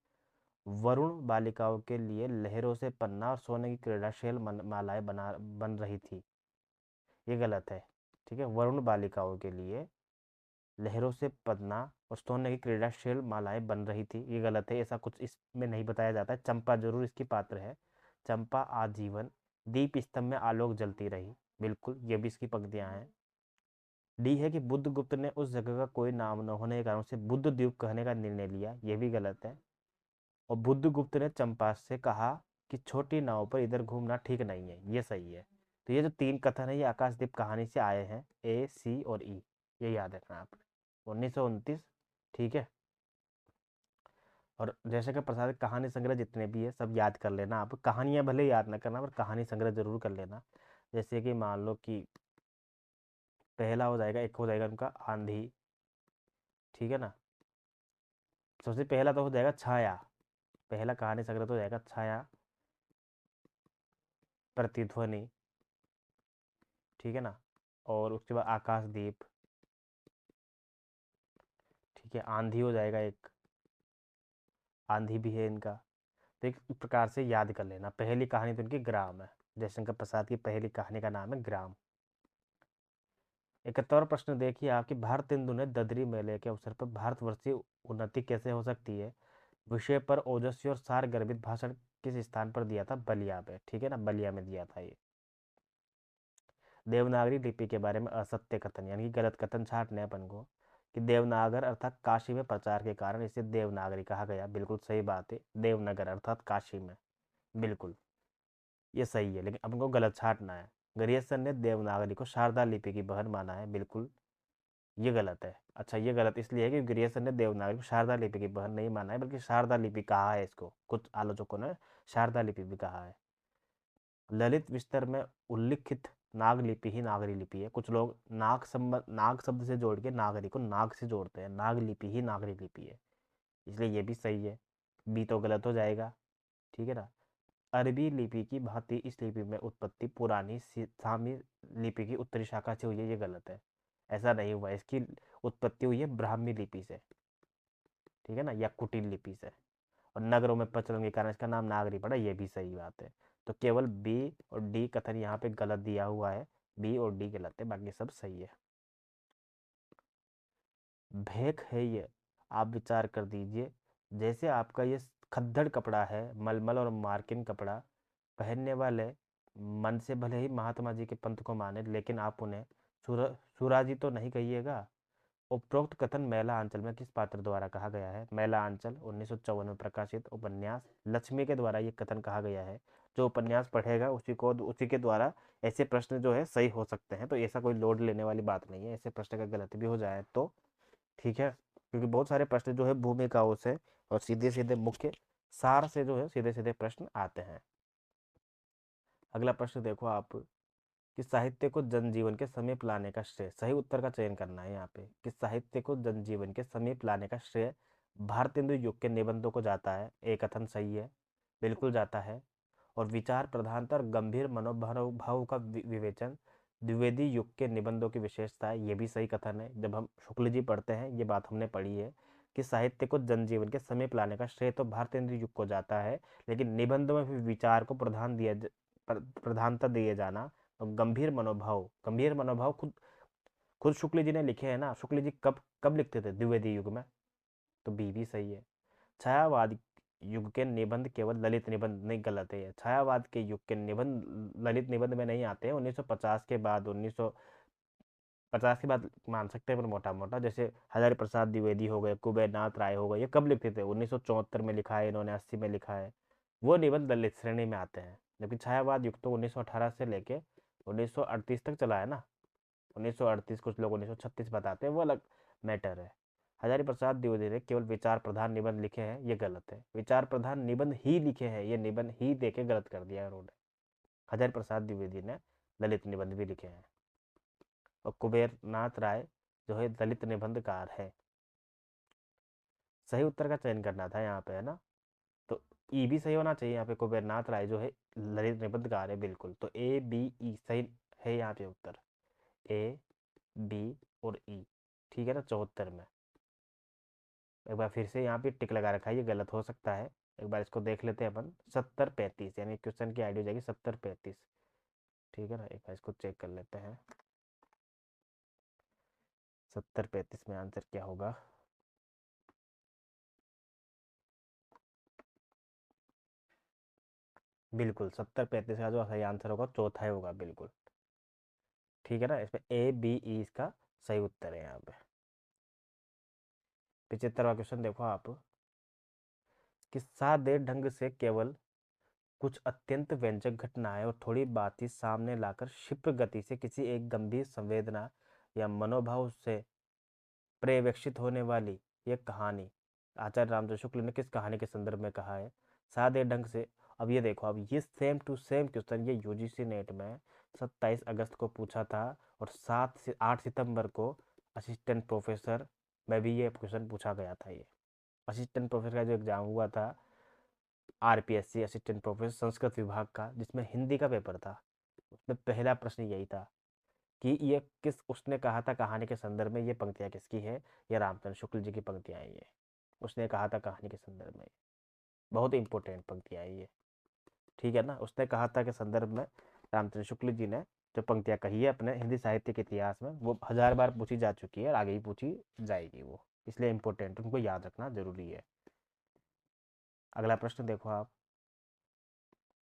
वरुण बालिकाओं के लिए लहरों से पन्ना और सोने की क्रीडाशील मालाएं बन रही थी, ये गलत है, ठीक है। वरुण बालिकाओं के लिए लहरों से पन्ना और सोने की क्रीडाशील मालाएं बन रही थी, ये गलत है, ऐसा कुछ इसमें नहीं बताया जाता है। चंपा जरूर इसकी पात्र है। चंपा आजीवन दीप स्तंभ में आलोक जलती रही, बिल्कुल, ये भी इसकी पंक्तियां हैं। डी है कि बुद्धगुप्त ने उस जगह का कोई नाम न होने के कारण उसे बुद्ध द्वीप कहने का निर्णय लिया, ये भी गलत है। और बुद्धगुप्त ने चंपा से कहा कि छोटी नाव पर इधर घूमना ठीक नहीं है, ये सही है। तो ये जो तीन कथन है ये आकाशदीप कहानी से आए हैं, ए, सी और ई, ये याद रखना आप। 1929, ठीक है। और जयशंकर प्रसाद कहानी संग्रह जितने भी है सब याद कर लेना आप, कहानियां भले याद ना करना पर कहानी संग्रह जरूर कर लेना। जैसे कि मान लो कि पहला हो जाएगा, एक हो जाएगा उनका आंधी, ठीक है ना। सबसे पहला तो हो जाएगा छाया, पहला कहानी संग्रह तो हो जाएगा छाया प्रतिध्वनि, ठीक है ना। और उसके बाद आकाशदीप, ठीक है, आंधी हो जाएगा एक, आंधी भी है इनका। तो एक प्रकार से याद कर लेना। पहली कहानी तो इनकी ग्राम है, जयशंकर प्रसाद की पहली कहानी का नाम है ग्राम। 71वां प्रश्न देखिए आपकी, भारतेंदु ने ददरी मेले के अवसर पर भारतवर्षीय उन्नति कैसे हो सकती है विषय पर ओजस्वी और सार गर्भित भाषण किस स्थान पर दिया था, बलिया पे, ठीक है ना, बलिया में दिया था ये। देवनागरी लिपि के बारे में असत्य कथन यानी कि गलत कथन छाटने अपन को, कि देवनागर अर्थात काशी में प्रचार के कारण इसे देवनागरी कहा गया, बिल्कुल सही बात है, देवनगर अर्थात काशी में, बिल्कुल ये सही है, लेकिन अपन को गलत छाटना है। ग्रियर्सन ने देवनागरी को शारदा लिपि की बहन माना है, बिल्कुल ये गलत है। अच्छा, ये गलत इसलिए है कि ग्रियर्सन ने देवनागरी को शारदा लिपि की बहन नहीं माना है, बल्कि शारदा लिपि कहा है इसको, कुछ आलोचकों ने शारदा लिपि भी कहा है। ललित विस्तर में उल्लिखित नाग लिपि ही नागरी लिपि है, कुछ लोग नाग शब्द से जोड़ के नागरी को नाग से जोड़ते हैं, नाग लिपि ही नागरी लिपि है, इसलिए ये भी सही है, बी तो गलत हो जाएगा, ठीक है ना। अरबी लिपि की भांति इस लिपि में उत्पत्ति पुरानी सामी लिपि की उत्तरी शाखा से हुई है, ये गलत है, ऐसा नहीं हुआ, इसकी उत्पत्ति हुई है ब्राह्मी लिपि से, ठीक है ना, या कुटिल लिपि से, और नगरों में प्रचलन के कारण इसका नाम नागरी पड़ा, ये भी सही बात है। तो केवल बी और डी कथन यहाँ पे गलत दिया हुआ है, बी और डी गलत है, बाकी सब सही है। भेक है ये, आप विचार कर दीजिए, जैसे आपका ये खद्दड़ कपड़ा है, मलमल और मार्किन कपड़ा पहनने वाले मन से भले ही महात्मा जी के पंथ को माने, लेकिन आप उन्हें सुराजी तो नहीं कहिएगा। उपरोक्त कथन मैला आंचल में किस पात्र द्वारा कहा गया है, मैला आंचल 1954 में प्रकाशित उपन्यास लक्ष्मी के द्वारा ये कथन कहा गया है। जो उपन्यास पढ़ेगा उसी के द्वारा ऐसे प्रश्न जो है सही हो सकते हैं, तो ऐसा कोई लोड लेने वाली बात नहीं है, ऐसे प्रश्न का गलत भी हो जाए तो, ठीक है। क्योंकि बहुत सारे प्रश्न जो है भूमिकाओं से और सीधे सीधे मुख्य सार से जो है सीधे सीधे प्रश्न आते हैं। अगला प्रश्न देखो आप, कि साहित्य को जनजीवन के समीप लाने का श्रेय, सही उत्तर का चयन करना है यहाँ पे, कि साहित्य को जनजीवन के समीप लाने का श्रेय भारतेंदु युग के निबंधों को जाता है। एक कथन सही है, बिल्कुल जाता है। और विचार प्रधानता और गंभीर मनोभाव का विवेचन द्विवेदी युग के निबंधों की विशेषता है, ये भी सही कथन है। जब हम शुक्ल जी पढ़ते हैं ये बात हमने पढ़ी है कि साहित्य को जनजीवन के समीप लाने का श्रेय तो भारतेंदु युग को जाता है, लेकिन निबंध में भी विचार को प्रधानता दिए जाना और गंभीर मनोभाव खुद खुद शुक्ल जी ने लिखे हैं ना। शुक्ल जी कब कब लिखते थे? द्विवेदी युग में। तो बी भी सही है। छायावाद युग के निबंध केवल ललित निबंध नहीं, गलत है। छायावाद के युग के निबंध ललित निबंध में नहीं आते हैं। 1950 के बाद 1950 के बाद मान सकते हैं, पर मोटा मोटा जैसे हजारी प्रसाद द्विवेदी हो गए, कुबेरनाथ राय हो गए, ये कब लिखते थे? 1974 में लिखा है इन्होंने, 80 में लिखा है। वो निबंध ललित श्रेणी में आते हैं। जबकि छायावाद युग तो 1918 से लेके 1938 तक चला है ना। 1938, कुछ लोग 1936 बताते हैं, वो अलग मैटर है। हजारी प्रसाद द्विवेदी ने केवल विचार प्रधान निबंध लिखे हैं, ये गलत है। विचार प्रधान निबंध ही लिखे हैं, ये निबंध ही देके गलत कर दिया उन्होंने। हजारी प्रसाद द्विवेदी ने ललित निबंध भी लिखे हैं। और कुबेरनाथ राय जो है दलित निबंधकार है। सही उत्तर का चयन करना था यहाँ पे, है ना। तो ई भी सही होना चाहिए यहाँ पे। कुबेरनाथ राय जो है ललित निबंधकार है, बिल्कुल। तो ए बी ई सही है यहाँ पे उत्तर, ए बी और ई। ठीक है ना, 74 में। एक बार फिर से यहाँ पे टिक लगा रखा है, ये गलत हो सकता है। एक बार इसको देख लेते हैं अपन। 70-35 यानी क्वेश्चन की आईडी हो जाएगी 70-35। ठीक है ना, एक बार इसको चेक कर लेते हैं। 70-35 में आंसर क्या होगा? बिल्कुल 70-35 का जो सही आंसर होगा चौथा ही होगा, बिल्कुल। ठीक है ना, इसमें ए बी ई इसका सही उत्तर है यहाँ पे। 75वां क्वेश्चन देखो आप, कि सादे ढंग से केवल कुछ अत्यंत व्यंजक घटनाएं और थोड़ी बात ही सामने लाकर क्षिप्र गति से किसी एक गंभीर संवेदना या मनोभाव से पर्यवेक्षित होने वाली यह कहानी आचार्य रामचंद्र शुक्ल ने किस कहानी के संदर्भ में कहा है? सादे ढंग से। अब ये देखो, अब ये सेम टू सेम क्वेश्चन ये यूजीसी नेट में 27 अगस्त को पूछा था, और 7 से 8 सितंबर को असिस्टेंट प्रोफेसर में भी ये क्वेश्चन पूछा गया था। ये असिस्टेंट प्रोफेसर का जो एग्जाम हुआ था, आरपीएससी असिस्टेंट प्रोफेसर संस्कृत विभाग का, जिसमें हिंदी का पेपर था, उसमें पहला प्रश्न यही था कि ये किस, उसने कहा था कहानी के संदर्भ में ये पंक्तियाँ किसकी है? ये रामचंद्र शुक्ल जी की पंक्तियाँ हैं ये। उसने कहा था कहानी के संदर्भ में, बहुत इंपॉर्टेंट पंक्तियाँ हैं ये। ठीक है ना, उसने कहा था कि संदर्भ में रामचंद्र शुक्ल जी ने जो पंक्तियाँ कही है अपने हिंदी साहित्य के इतिहास में, वो 1000 बार पूछी जा चुकी है और आगे भी पूछी जाएगी वो, इसलिए इंपॉर्टेंट, उनको याद रखना जरूरी है। अगला प्रश्न देखो आप,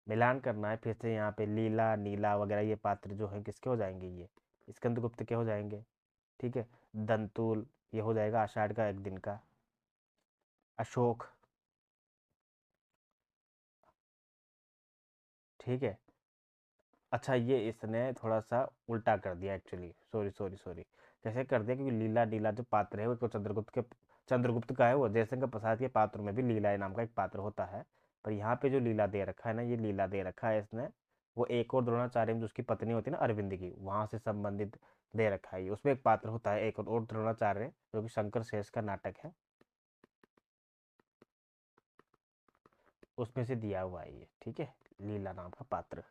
मिलान करना है फिर से। यहाँ पे लीला नीला वगैरह ये पात्र जो है किसके हो जाएंगे? ये स्कंदगुप्त के हो जाएंगे। ठीक है। दंतुल ये हो जाएगा आषाढ़ का एक दिन का। अशोक, ठीक है। अच्छा, ये इसने थोड़ा सा उल्टा कर दिया एक्चुअली, सॉरी सॉरी सॉरी। कैसे कर दिया? क्योंकि लीला नीला जो पात्र है वो चंद्रगुप्त का है। वो जयशंकर प्रसाद के पात्रों में भी लीला नाम का एक पात्र होता है, पर यहाँ पे जो लीला दे रखा है ना, ये लीला दे रखा है इसने, वो एक और द्रोणाचार्य में जो उसकी पत्नी होती है ना अरविंद की, वहां से संबंधित दे रखा है। उसमें एक पात्र होता है एक और द्रोणाचार्य, जो कि शंकर शेष का नाटक है, उसमें से दिया हुआ है ये। ठीक है, लीला नाम का पात्र।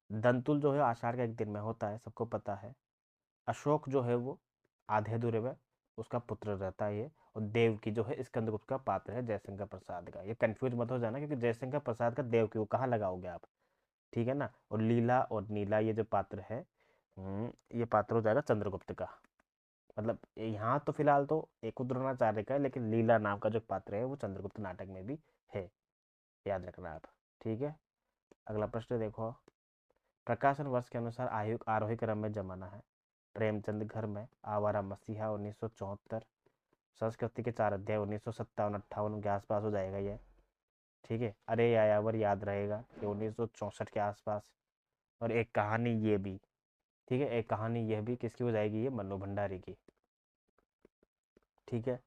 दंतुल जो है आषाढ़ का एक दिन में होता है, सबको पता है। अशोक जो है वो आधे अधूरे में उसका पुत्र रहता है ये। और देवकी जो है स्कंदगुप्त का पात्र है जयशंकर प्रसाद का। ये कंफ्यूज मत हो जाना, क्योंकि जयशंकर प्रसाद का देवकी वो कहाँ लगाओगे आप? ठीक है ना। और लीला और नीला ये जो पात्र है, ये पात्र हो जाएगा चंद्रगुप्त का। मतलब यहाँ तो फिलहाल तो एक द्रोणाचार्य का है, लेकिन लीला नाम का जो पात्र है वो चंद्रगुप्त नाटक में भी है, याद रखना आप। ठीक है। अगला प्रश्न देखो, प्रकाशन वर्ष के अनुसार आयु आरोही क्रम में जमाना है। प्रेमचंद घर में, आवारा मसीहा 1974, संस्कृति के 4 अध्याय 1957-58 के आसपास हो जाएगा ये। ठीक है। अरे यायावर याद रहेगा ये 1964 के आसपास। और एक कहानी ये भी, ठीक है, एक कहानी यह भी किसकी हो जाएगी? ये मन्नू भंडारी की। ठीक है।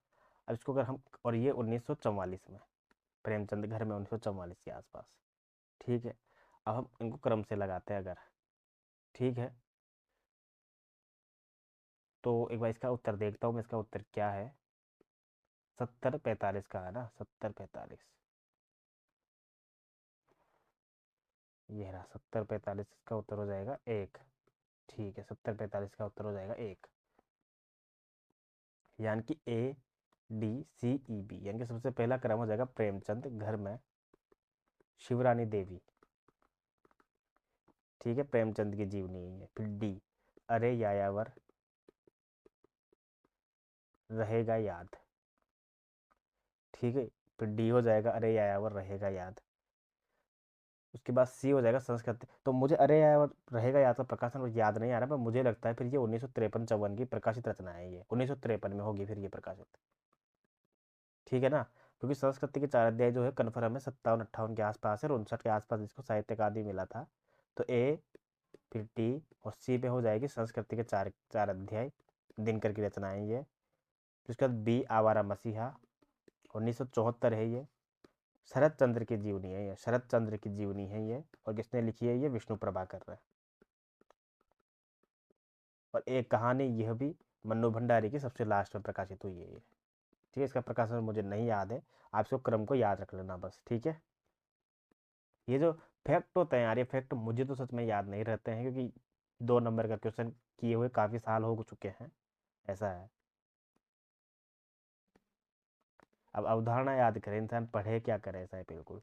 अब इसको अगर हम, और ये 1944 में, प्रेमचंद घर में 1944 के आसपास। ठीक है। अब हम इनको क्रम से लगाते हैं अगर, ठीक है, तो एक बार इसका उत्तर देखता हूँ मैं, इसका उत्तर क्या है। 70-45 का है ना, 70-45, ये रहा 70-45, इसका उत्तर हो जाएगा एक। ठीक है, 70-45 का उत्तर हो जाएगा एक, यानी कि ADCEB, यानी कि सबसे पहला क्रम हो जाएगा प्रेमचंद घर में शिवरानी देवी। ठीक है, प्रेमचंद की जीवनी है। फिर D, अरे यायावर रहेगा याद। ठीक है, फिर D हो जाएगा अरे यायावर रहेगा याद। उसके बाद C हो जाएगा संस्कृत। तो मुझे अरे यायावर रहेगा याद का प्रकाशन याद नहीं आ रहा, पर मुझे लगता है फिर ये 1953-54 की प्रकाशित रचना है, ये 1953 में होगी फिर ये प्रकाशित। ठीक है ना, क्योंकि संस्कृति के 4 अध्याय जो है कन्फर्म है 57-58 के आसपास है, और 59 के आसपास इसको साहित्य अकादमी मिला था। तो A, फिर D और C पे हो जाएगी संस्कृति के चार चार अध्याय, दिनकर की रचनाएं ये। उसके बाद B, आवारा मसीहा, 1974 है ये। शरद चंद्र की जीवनी है ये, शरद चंद्र की जीवनी है ये, और किसने लिखी है ये, विष्णु प्रभाकर ने। और एक कहानी यह भी मन्नू भंडारी की सबसे लास्ट में प्रकाशित हुई है ये। ठीक है, इसका प्रकाशन मुझे नहीं याद है, आप इसको क्रम को याद रख लेना बस। ठीक है, ये जो फैक्ट होते हैं यार, ये फैक्ट मुझे तो सच में याद नहीं रहते हैं, क्योंकि 2 नंबर का क्वेश्चन किए हुए काफ़ी साल हो चुके हैं, ऐसा है। अब अवधारणा याद करें, इंसान पढ़े क्या करे, ऐसा है बिल्कुल।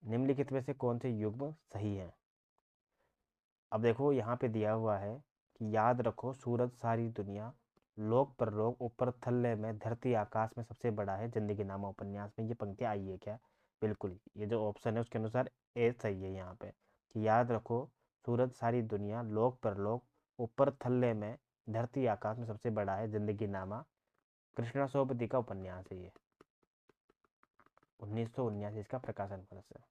निम्नलिखित में से कौन से युग्म सही है। अब देखो यहाँ पे दिया हुआ है कि याद रखो सूरज सारी दुनिया, लोक परलोक ऊपर थल्ले में, धरती आकाश में सबसे बड़ा है, जिंदगी नामा उपन्यास में, ये पंक्तियाँ आई है क्या। बिल्कुल, ये जो ऑप्शन है उसके अनुसार ए सही है यहाँ पे, कि याद रखो सूरज सारी दुनिया, लोक परलोक ऊपर थल्ले में, धरती आकाश में सबसे बड़ा है, जिंदगी नामा कृष्णा सोपति का उपन्यास है ये। 1979 इसका प्रकाशन वर्ष है।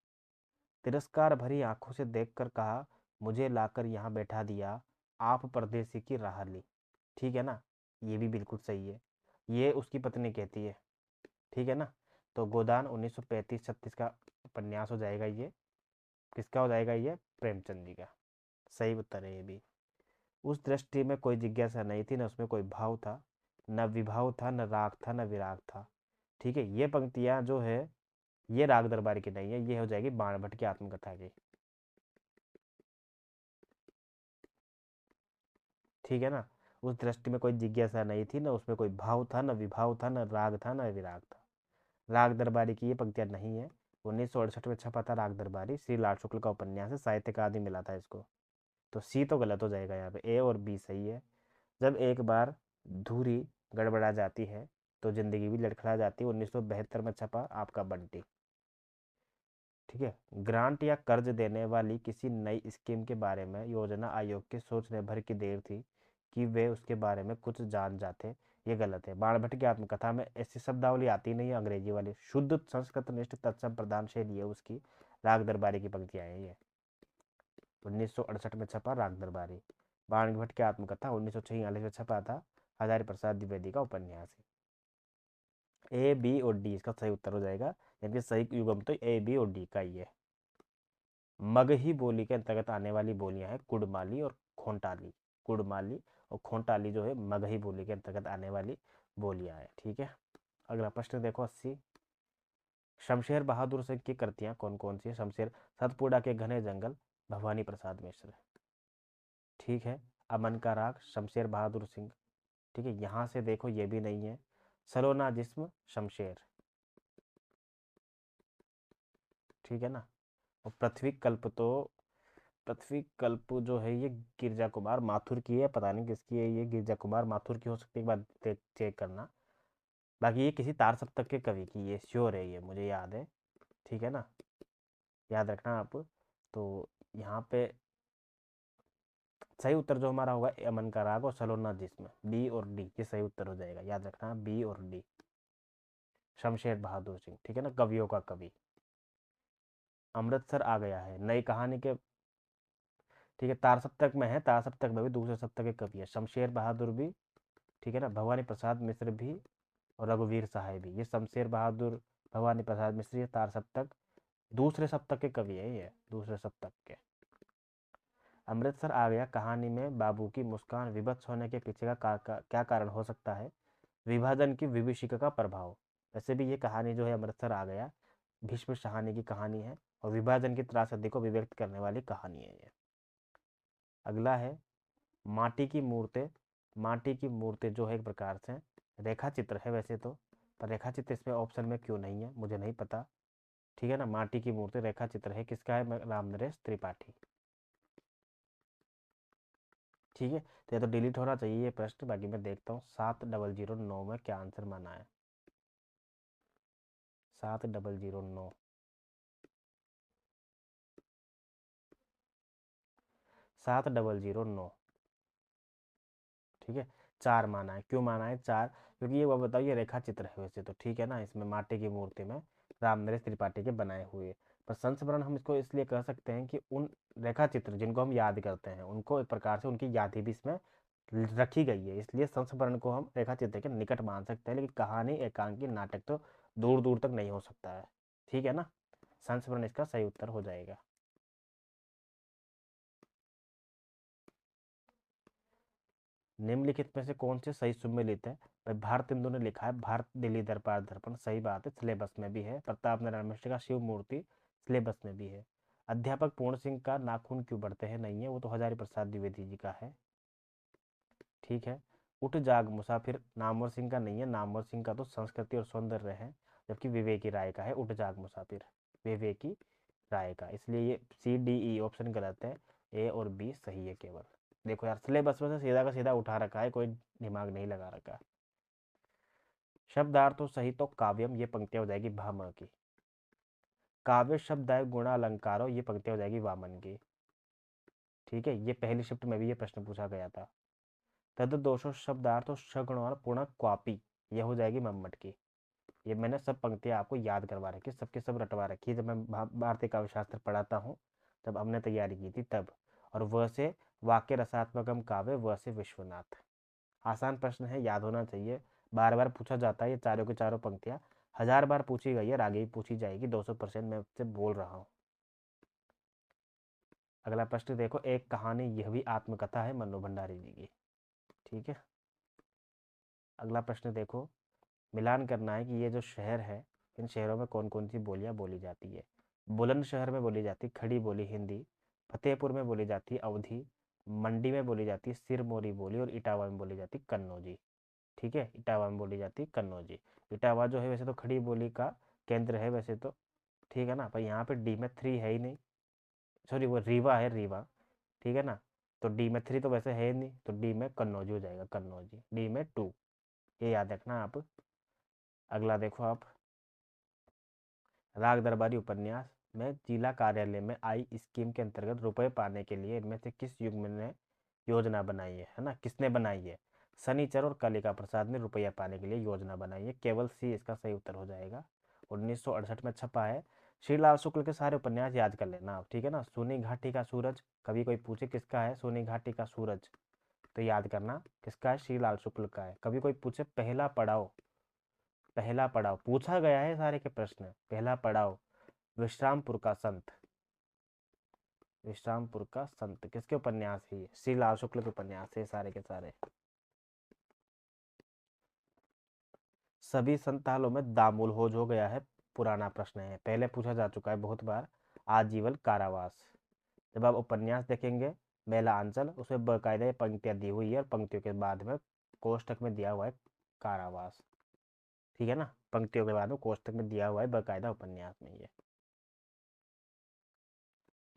तिरस्कार भरी आंखों से देखकर कहा, मुझे लाकर यहाँ बैठा दिया, आप परदेसी की राह ली। ठीक है ना, ये भी बिल्कुल सही है, ये उसकी पत्नी कहती है। ठीक है ना, तो गोदान 1935-36 का उपन्यास हो जाएगा ये। किसका हो जाएगा ये, प्रेमचंद जी का। सही उत्तर है ये भी। उस दृष्टि में कोई जिज्ञासा नहीं थी, न उसमें कोई भाव था, न विभाव था, न राग था, न विराग था। ठीक है, ये पंक्तियां जो है ये राग दरबार की नहीं है, ये हो जाएगी बाण भट्ट की आत्मकथा की। ठीक है ना, उस दृष्टि में कोई जिज्ञासा नहीं थी, न उसमें कोई भाव था, न विभाव था, न राग था, न विराग था। राग दरबारी की ये पंक्तियां नहीं है। 1968 में छपा था राग दरबारी, श्री लाल शुक्ल का उपन्यास है, साहित्य अकादमी मिला था इसको। तो सी तो गलत हो जाएगा यहाँ पे, ए और बी सही है। जब एक बार धुरी गड़बड़ा जाती है तो जिंदगी भी लड़खड़ा जाती है, 1972 में छपा आपका बंटी। ठीक है, ग्रांट या कर्ज देने वाली किसी नई स्कीम के बारे में योजना आयोग के सोचने भर की देर थी कि वे उसके बारे में कुछ जान जाते। ये गलत है, बाणभट्ट की आत्मकथा में ऐसी शब्दावली आती नहीं है अंग्रेजी वाली, शुद्ध संस्कृत निष्ठ तत्सम प्रधान शैली है उसकी। राग दरबारी की पंक्तियां हैं ये। 1968 में छपा राग दरबारी। बाणभट्ट की आत्मकथा 1946 में छपा था, हजारी प्रसाद द्विवेदी का उपन्यास है। ए, बी और डी इसका सही उत्तर हो जाएगा, यानी कि सही युग्म तो ए, बी और डी का ही है। मगही बोली के अंतर्गत आने वाली बोलियां हैं कुड़माली और खोंटाली। कुड़माली और खोंटाली जो है मगही बोली के अंतर्गत आने वाली बोलियां हैं। ठीक है, अगला प्रश्न देखो 80। शमशेर बहादुर सिंह की कृतियां कौन कौन सी है। शमशेर, सतपुड़ा के घने जंगल, भवानी प्रसाद मिश्र। ठीक है, अमन का राग, शमशेर बहादुर सिंह। ठीक है, यहाँ से देखो ये भी नहीं है। सलोना जिस्म, शमशेर। ठीक है ना, और पृथ्वी कल्प जो है ये गिरजा कुमार माथुर की है, पता नहीं किसकी है ये, गिरजा कुमार माथुर की हो सकती है, एक बार चेक करना। बाकी ये किसी तार सप्तक के कवि की, ये श्योर है, ये मुझे याद है। ठीक है ना, याद रखना आप। तो यहाँ पे सही उत्तर जो हमारा होगा अमन का राग और सलोना जिस्म, बी और डी, ये सही उत्तर हो जाएगा, याद रखना बी और डी। शमशेर बहादुर सिंह, ठीक है ना, कवियों का कवि। अमृतसर आ गया है नई कहानी के। ठीक है, तार सप्तक में है, तार सप्तक में भी दूसरे सप्तक के कवि है, शमशेर बहादुर भी ठीक है ना। भवानी प्रसाद मिश्र भी और रघुवीर सहाय भी, ये शमशेर बहादुर भवानी प्रसाद मिश्र, ये तार सप्तक दूसरे सप्तक के कवि है, ये दूसरे सप्तक के। अमृतसर आ गया कहानी में बाबू की मुस्कान विभत्स होने के पीछे क्या कारण हो सकता है? विभाजन की विभीषिका का प्रभाव। वैसे भी ये कहानी जो है अमृतसर आ गया भीष्म शाहनी की कहानी है और विभाजन की त्रासदी को विव्यक्त करने वाली कहानी है ये। अगला है माटी की मूर्तें। माटी की मूर्तें जो है एक प्रकार से रेखा चित्र है वैसे तो, पर रेखा चित्र इसमें ऑप्शन में क्यों नहीं है मुझे नहीं पता। ठीक है ना, माटी की मूर्ति रेखा चित्र है, किसका है? रामनरेश त्रिपाठी। ठीक है, तो ये तो डिलीट होना चाहिए ये प्रश्न। बाकी मैं देखता हूँ 7009 में क्या आंसर माना है। 7009, 7009। ठीक है, 4 माना है। क्यों माना है 4? क्योंकि ये वो बताओ ये रेखा चित्र है वैसे तो, ठीक है ना, इसमें माटी की मूर्ति में रामनरेश त्रिपाठी के बनाए हुए। पर संस्मरण हम इसको इसलिए कह सकते हैं कि उन रेखा चित्र जिनको हम याद करते हैं उनको एक प्रकार से उनकी यादें भी इसमें रखी गई है, इसलिए संस्मरण को हम रेखा चित्र के निकट मान सकते हैं। लेकिन कहानी एकांकी नाटक तो दूर दूर तक नहीं हो सकता है। ठीक है ना, संस्मरण इसका सही उत्तर हो जाएगा। निम्नलिखित में से कौन से सही सुमेलित है? भाई भारतेंदु ने लिखा है भारत दिल्ली दरबार दर्पण, सही बात है, सिलेबस में भी है। प्रताप नारायण मिश्र का शिव मूर्ति सिलेबस में भी है। अध्यापक पूर्ण सिंह का नाखून क्यों बढ़ते हैं, नहीं है, वो तो हजारी प्रसाद द्विवेदी जी का है। ठीक है, उठ जाग मुसाफिर नामवर सिंह का नहीं है, नामवर सिंह का तो संस्कृति और सौंदर्य है, जबकि विवेकी राय का है उठ जाग मुसाफिर, विवेकी राय का। इसलिए ये सी डी ई ऑप्शन गलत है, ए और बी सही है केवल। देखो यार सिलेबस में से सीधा का सीधा उठा रखा है, कोई दिमाग नहीं लगा रखा। शब्दार्थ तो सही तो काव्यम, ये पंक्तियां हो जाएगी भामह की। काव्य शब्द है गुणा अलंकारो, ये पंक्तियां हो जाएगी वामन की। ठीक है, ये पहली शिफ्ट में भी ये प्रश्न पूछा गया था। तद दोषो शब्दार्थ सगुण और पूर्ण क्वापी, ये हो जाएगी मम्मट की। ये मैंने सब पंक्तियां आपको याद करवा रखी, सबके सब रटवा रखी है। जब मैं भारतीय काव्य शास्त्र पढ़ाता हूँ तब हमने तैयारी की थी तब। और वह से वाक्य रसात्मकम काव्य, वह से विश्वनाथ। आसान प्रश्न है, याद होना चाहिए, बार बार पूछा जाता है। ये चारों की चारों पंक्तियां 1000 बार पूछी गई है और आगे भी पूछी जाएगी, 200% मैं आपसे बोल रहा हूँ। अगला प्रश्न देखो, एक कहानी यह भी आत्मकथा है मन्नू भंडारी जी की। ठीक है, अगला प्रश्न देखो, मिलान करना है कि ये जो शहर है इन शहरों में कौन कौन सी बोलियां बोली जाती है। बुलंदशहर में बोली जाती खड़ी बोली हिंदी, फतेहपुर में बोली जाती अवधी, मंडी में बोली जाती सिरमौरी बोली और इटावा में बोली जाती कन्नौजी। ठीक है, इटावा में बोली जाती कन्नौजी। इटावा जो है वैसे तो खड़ी बोली का केंद्र है वैसे तो, ठीक है ना, पर यहाँ पे डी में 3 है ही नहीं, सॉरी वो रीवा है, रीवा। ठीक है ना, तो डी में 3 तो वैसे है ही नहीं, तो डी में कन्नौजी हो जाएगा, कन्नौजी। डी में 2, ये याद रखना आप। अगला देखो आप, राग दरबारी उपन्यास में जिला कार्यालय में आई स्कीम के अंतर्गत रुपए पाने के लिए इनमें से किस युग्म ने योजना बनाई है ना, किसने बनाई है? शनिचर और कालिका प्रसाद ने रुपया पाने के लिए योजना बनाई है, केवल सी इसका सही उत्तर हो जाएगा। 1968 में छपा है। श्रीलाल शुक्ल के सारे उपन्यास याद कर लेना आप, ठीक है ना। सोनी घाटी का सूरज, कभी कोई पूछे किसका है सोनी घाटी का सूरज, तो याद करना किसका है, श्रीलाल शुक्ल का है। कभी कोई पूछे पहला पड़ाव, पहला पड़ाव पूछा गया है सारे के प्रश्न, पहला पड़ाव विश्रामपुर का संत, विश्रामपुर का संत किसके उपन्यास है? श्री लाल शुक्ल के उपन्यास है सारे के सारे। सभी संतालों में दामूल हो गया है, पुराना प्रश्न है, पहले पूछा जा चुका है बहुत बार। आजीवन कारावास, जब आप उपन्यास देखेंगे मेला अंचल, उसमें बाकायदा ये पंक्तियां दी हुई है और पंक्तियों के बाद में कोष्टक में दिया हुआ है कारावास। ठीक है ना, पंक्तियों के बाद में कोष्टक में दिया हुआ है बाकायदा उपन्यास में ये।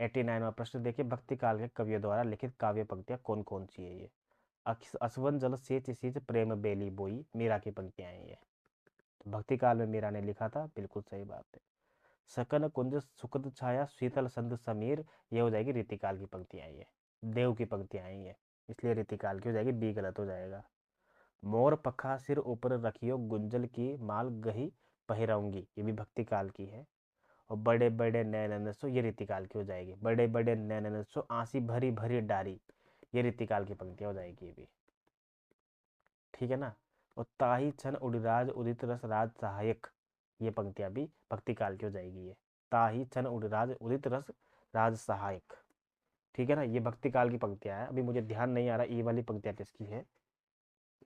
89वां प्रश्न देखिए, भक्ति काल के कवियों द्वारा लिखित काव्य पंक्तियां कौन कौन सी है ये? असवन जल सेच सींच प्रेम बेली बोई, मीरा की पंक्तियां हैं ये। तो भक्ति काल में मीरा ने लिखा था, बिल्कुल सही बात है। सकन कुंज सुखद छाया शीतल संत समीर, ये हो जाएगी रीतिकाल की पंक्तियां ये, देव की पंक्तियां हैं ये, इसलिए रीतिकाल की हो जाएगी, बी गलत हो जाएगा। मोर पखा सिर ऊपर रखियो गुंजल की माल गही पहिराऊंगी, ये भी भक्ति काल की है। और बड़े बड़े नैनन सो, ये रीतिकाल की हो जाएगी, बड़े बड़े नैनन सो आंसी भरी भरी डारी, ये रीतिकाल की पंक्ति हो जाएगी ये भी। ठीक है ना। और ताहि छन उड़िराज उदित रस राज सहायक, ये पंक्तियां भी भक्ति काल की हो जाएगी ये। ताहि छन उड़िराज उदित रस राज सहायक, ठीक है ना। ये भक्ति काल की पंक्तियां हैं। अभी मुझे ध्यान नहीं आ रहा ये वाली पंक्तियां किसकी है,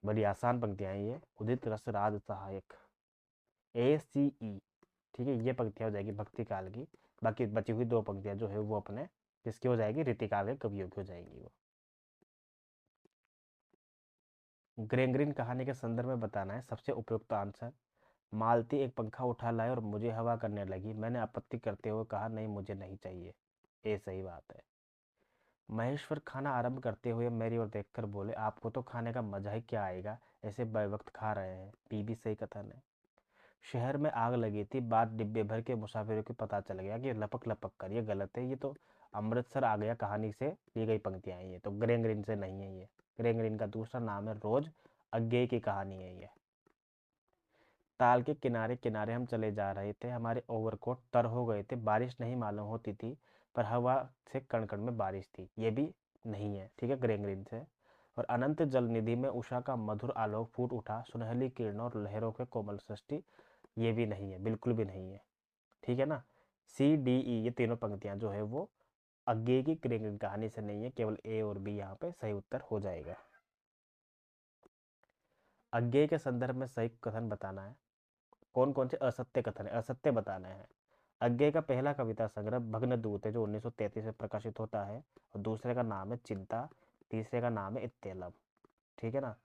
बड़ी आसान पंक्तियां हैं ये। उदित रस राज सहायक, ACE, ठीक है। ये पंक्तियां हो जाएगी भक्ति काल की। बाकी बची हुई दो पंक्तियां जो है वो अपने किसकी हो जाएगी, रीतिकाल के कवियों की हो जाएंगी वो। ग्रेंग्रीन कहानी के संदर्भ में बताना है सबसे उपयुक्त आंसर। मालती एक पंखा उठा लाई और मुझे हवा करने लगी। मैंने आपत्ति करते हुए कहा नहीं मुझे नहीं चाहिए। ये सही बात है। महेश्वर खाना आरंभ करते हुए मेरी ओर देखकर बोले आपको तो खाने का मजा ही क्या आएगा, ऐसे वक्त खा रहे हैं। भी सही कथन है। शहर में आग लगी थी, बाद डिब्बे भर के मुसाफिरों को पता चल गया कि लपक लपक कर, ये गलत है। ये तो अमृतसर आ गया कहानी से ली गई पंक्तियां हैं ये, तो ग्रेंग्रीन से नहीं है ये। ग्रेंग्रीन का दूसरा नाम है रोज अज्ञे की कहानी है ये। ताल के किनारे किनारे हम चले जा रहे थे, हमारे ओवरकोट तर हो गए थे, बारिश नहीं मालूम होती थी पर हवा से कण कण में बारिश थी, ये भी नहीं है, ठीक है, ग्रेंग्रीन से। और अनंत जल निधि में उषा का मधुर आलोक फूट उठा, सुनहली किरणों और लहरों के कोमल सृष्टि, ये भी नहीं है, बिल्कुल भी नहीं है, ठीक है ना। CDE ये तीनों पंक्तियां जो है वो अज्ञे की ग्रेंग्रीन कहानी से नहीं है, केवल A और B यहाँ पे सही उत्तर हो जाएगा। अज्ञे के संदर्भ में सही कथन बताना है। कौन कौन से असत्य कथन है, असत्य बताने हैं। अज्ञे का पहला कविता संग्रह भग्नदूत है जो 1933 में प्रकाशित होता है, और दूसरे का नाम है चिंता, तीसरे का नाम है इत्तेलम, ठीक है ना।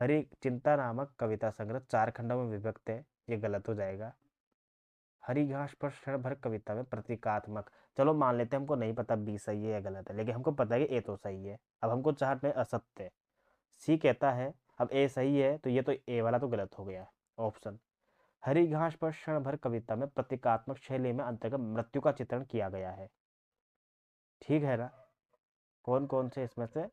हरि चिंता नामक कविता संग्रह 4 खंडों में विभक्त है, ये गलत हो जाएगा। हरी घास पर क्षण भर कविता में प्रतीकात्मक, चलो मान लेते हैं हमको नहीं पता B सही है या गलत है, लेकिन हमको पता है कि A तो सही है। अब हमको चार्ट में असत्य, C कहता है, अब A सही है तो ये तो A वाला तो गलत हो गया ऑप्शन। हरी घास पर क्षण भर कविता में प्रतीकात्मक शैली में अंतर्गत मृत्यु का चित्रण किया गया है, ठीक है ना। कौन कौन से इसमें से,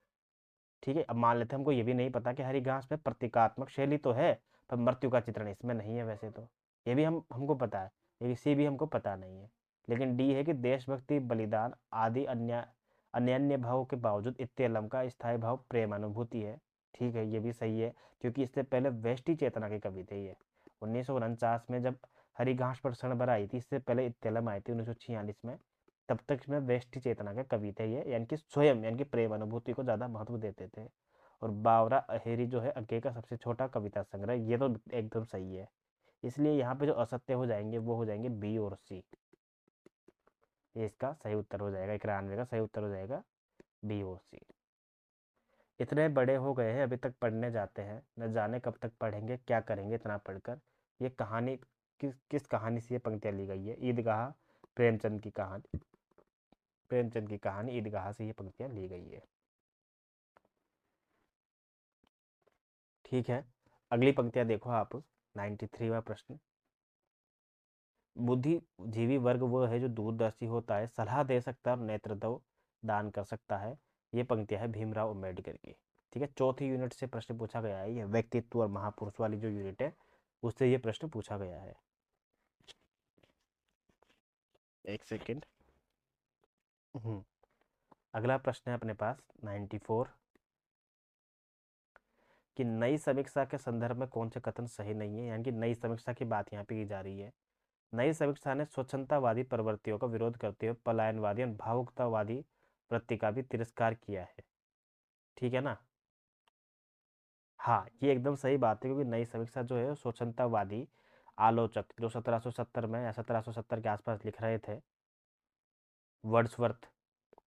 ठीक है। अब मान लेते हैं हमको ये भी नहीं पता कि हरी घास में प्रतीकात्मक शैली तो है पर मृत्यु का चित्रण इसमें नहीं है, वैसे तो ये भी हमको पता है, लेकिन C भी हमको पता नहीं है। लेकिन D है कि देशभक्ति बलिदान आदि अन्य अन्य भावों के बावजूद इत्तेलम का स्थायी भाव प्रेम अनुभूति है, ठीक है, ये भी सही है। क्योंकि इससे पहले वेष्टि चेतना की कवि थे ये, 1949 में जब हरी घास पर क्षण भर आई थी, इससे पहले इत्तेलम आई थी 1946 में। तब तक में वेष्टि चेतना के कवि थे ये, यानी कि स्वयं यानी कि प्रेम अनुभूति को ज्यादा महत्व देते थे। और बावरा अहेरी जो है अज्ञे का सबसे छोटा कविता संग्रह, ये तो एकदम सही है। इसलिए यहाँ पे जो असत्य हो जाएंगे वो हो जाएंगे B और C। ये इसका सही उत्तर हो जाएगा, 91 का सही उत्तर हो जाएगा B और C। इतने बड़े हो गए हैं अभी तक पढ़ने जाते हैं, न जाने कब तक पढ़ेंगे, क्या करेंगे इतना पढ़कर। ये कहानी किस किस कहानी से ये पंक्तियाँ ली गई है, ईदगाह प्रेमचंद की कहानी, प्रेमचंद की कहानी ईदगाह से ये पंक्तियाँ ली गई है, ठीक है। अगली पंक्तियाँ देखो आप, 93वां प्रश्न। बुद्धिजीवी वर्ग वो है जो दूरदर्शी होता है, सलाह दे सकता है और नेतृत्व दान कर सकता है, ये पंक्तियां है भीमराव अम्बेडकर की, ठीक है। चौथी यूनिट से प्रश्न पूछा गया है, ये व्यक्तित्व और महापुरुष वाली जो यूनिट है उससे ये प्रश्न पूछा गया है। एक सेकेंड। अगला प्रश्न है अपने पास 94, कि नई समीक्षा के संदर्भ में कौन से कथन सही नहीं है, यानी कि नई समीक्षा की बात यहाँ पे की जा रही है। नई समीक्षा ने स्वच्छंदतावादी प्रवृत्तियों का विरोध करते हुए पलायनवादी और भावुकतावादी वृत्ति का भी तिरस्कार किया है, ठीक है ना। हाँ ये एकदम सही बात है, क्योंकि नई समीक्षा जो है स्वच्छंदतावादी आलोचक जो 1770 में या 1770 के आसपास लिख रहे थे, वर्ड्सवर्थ,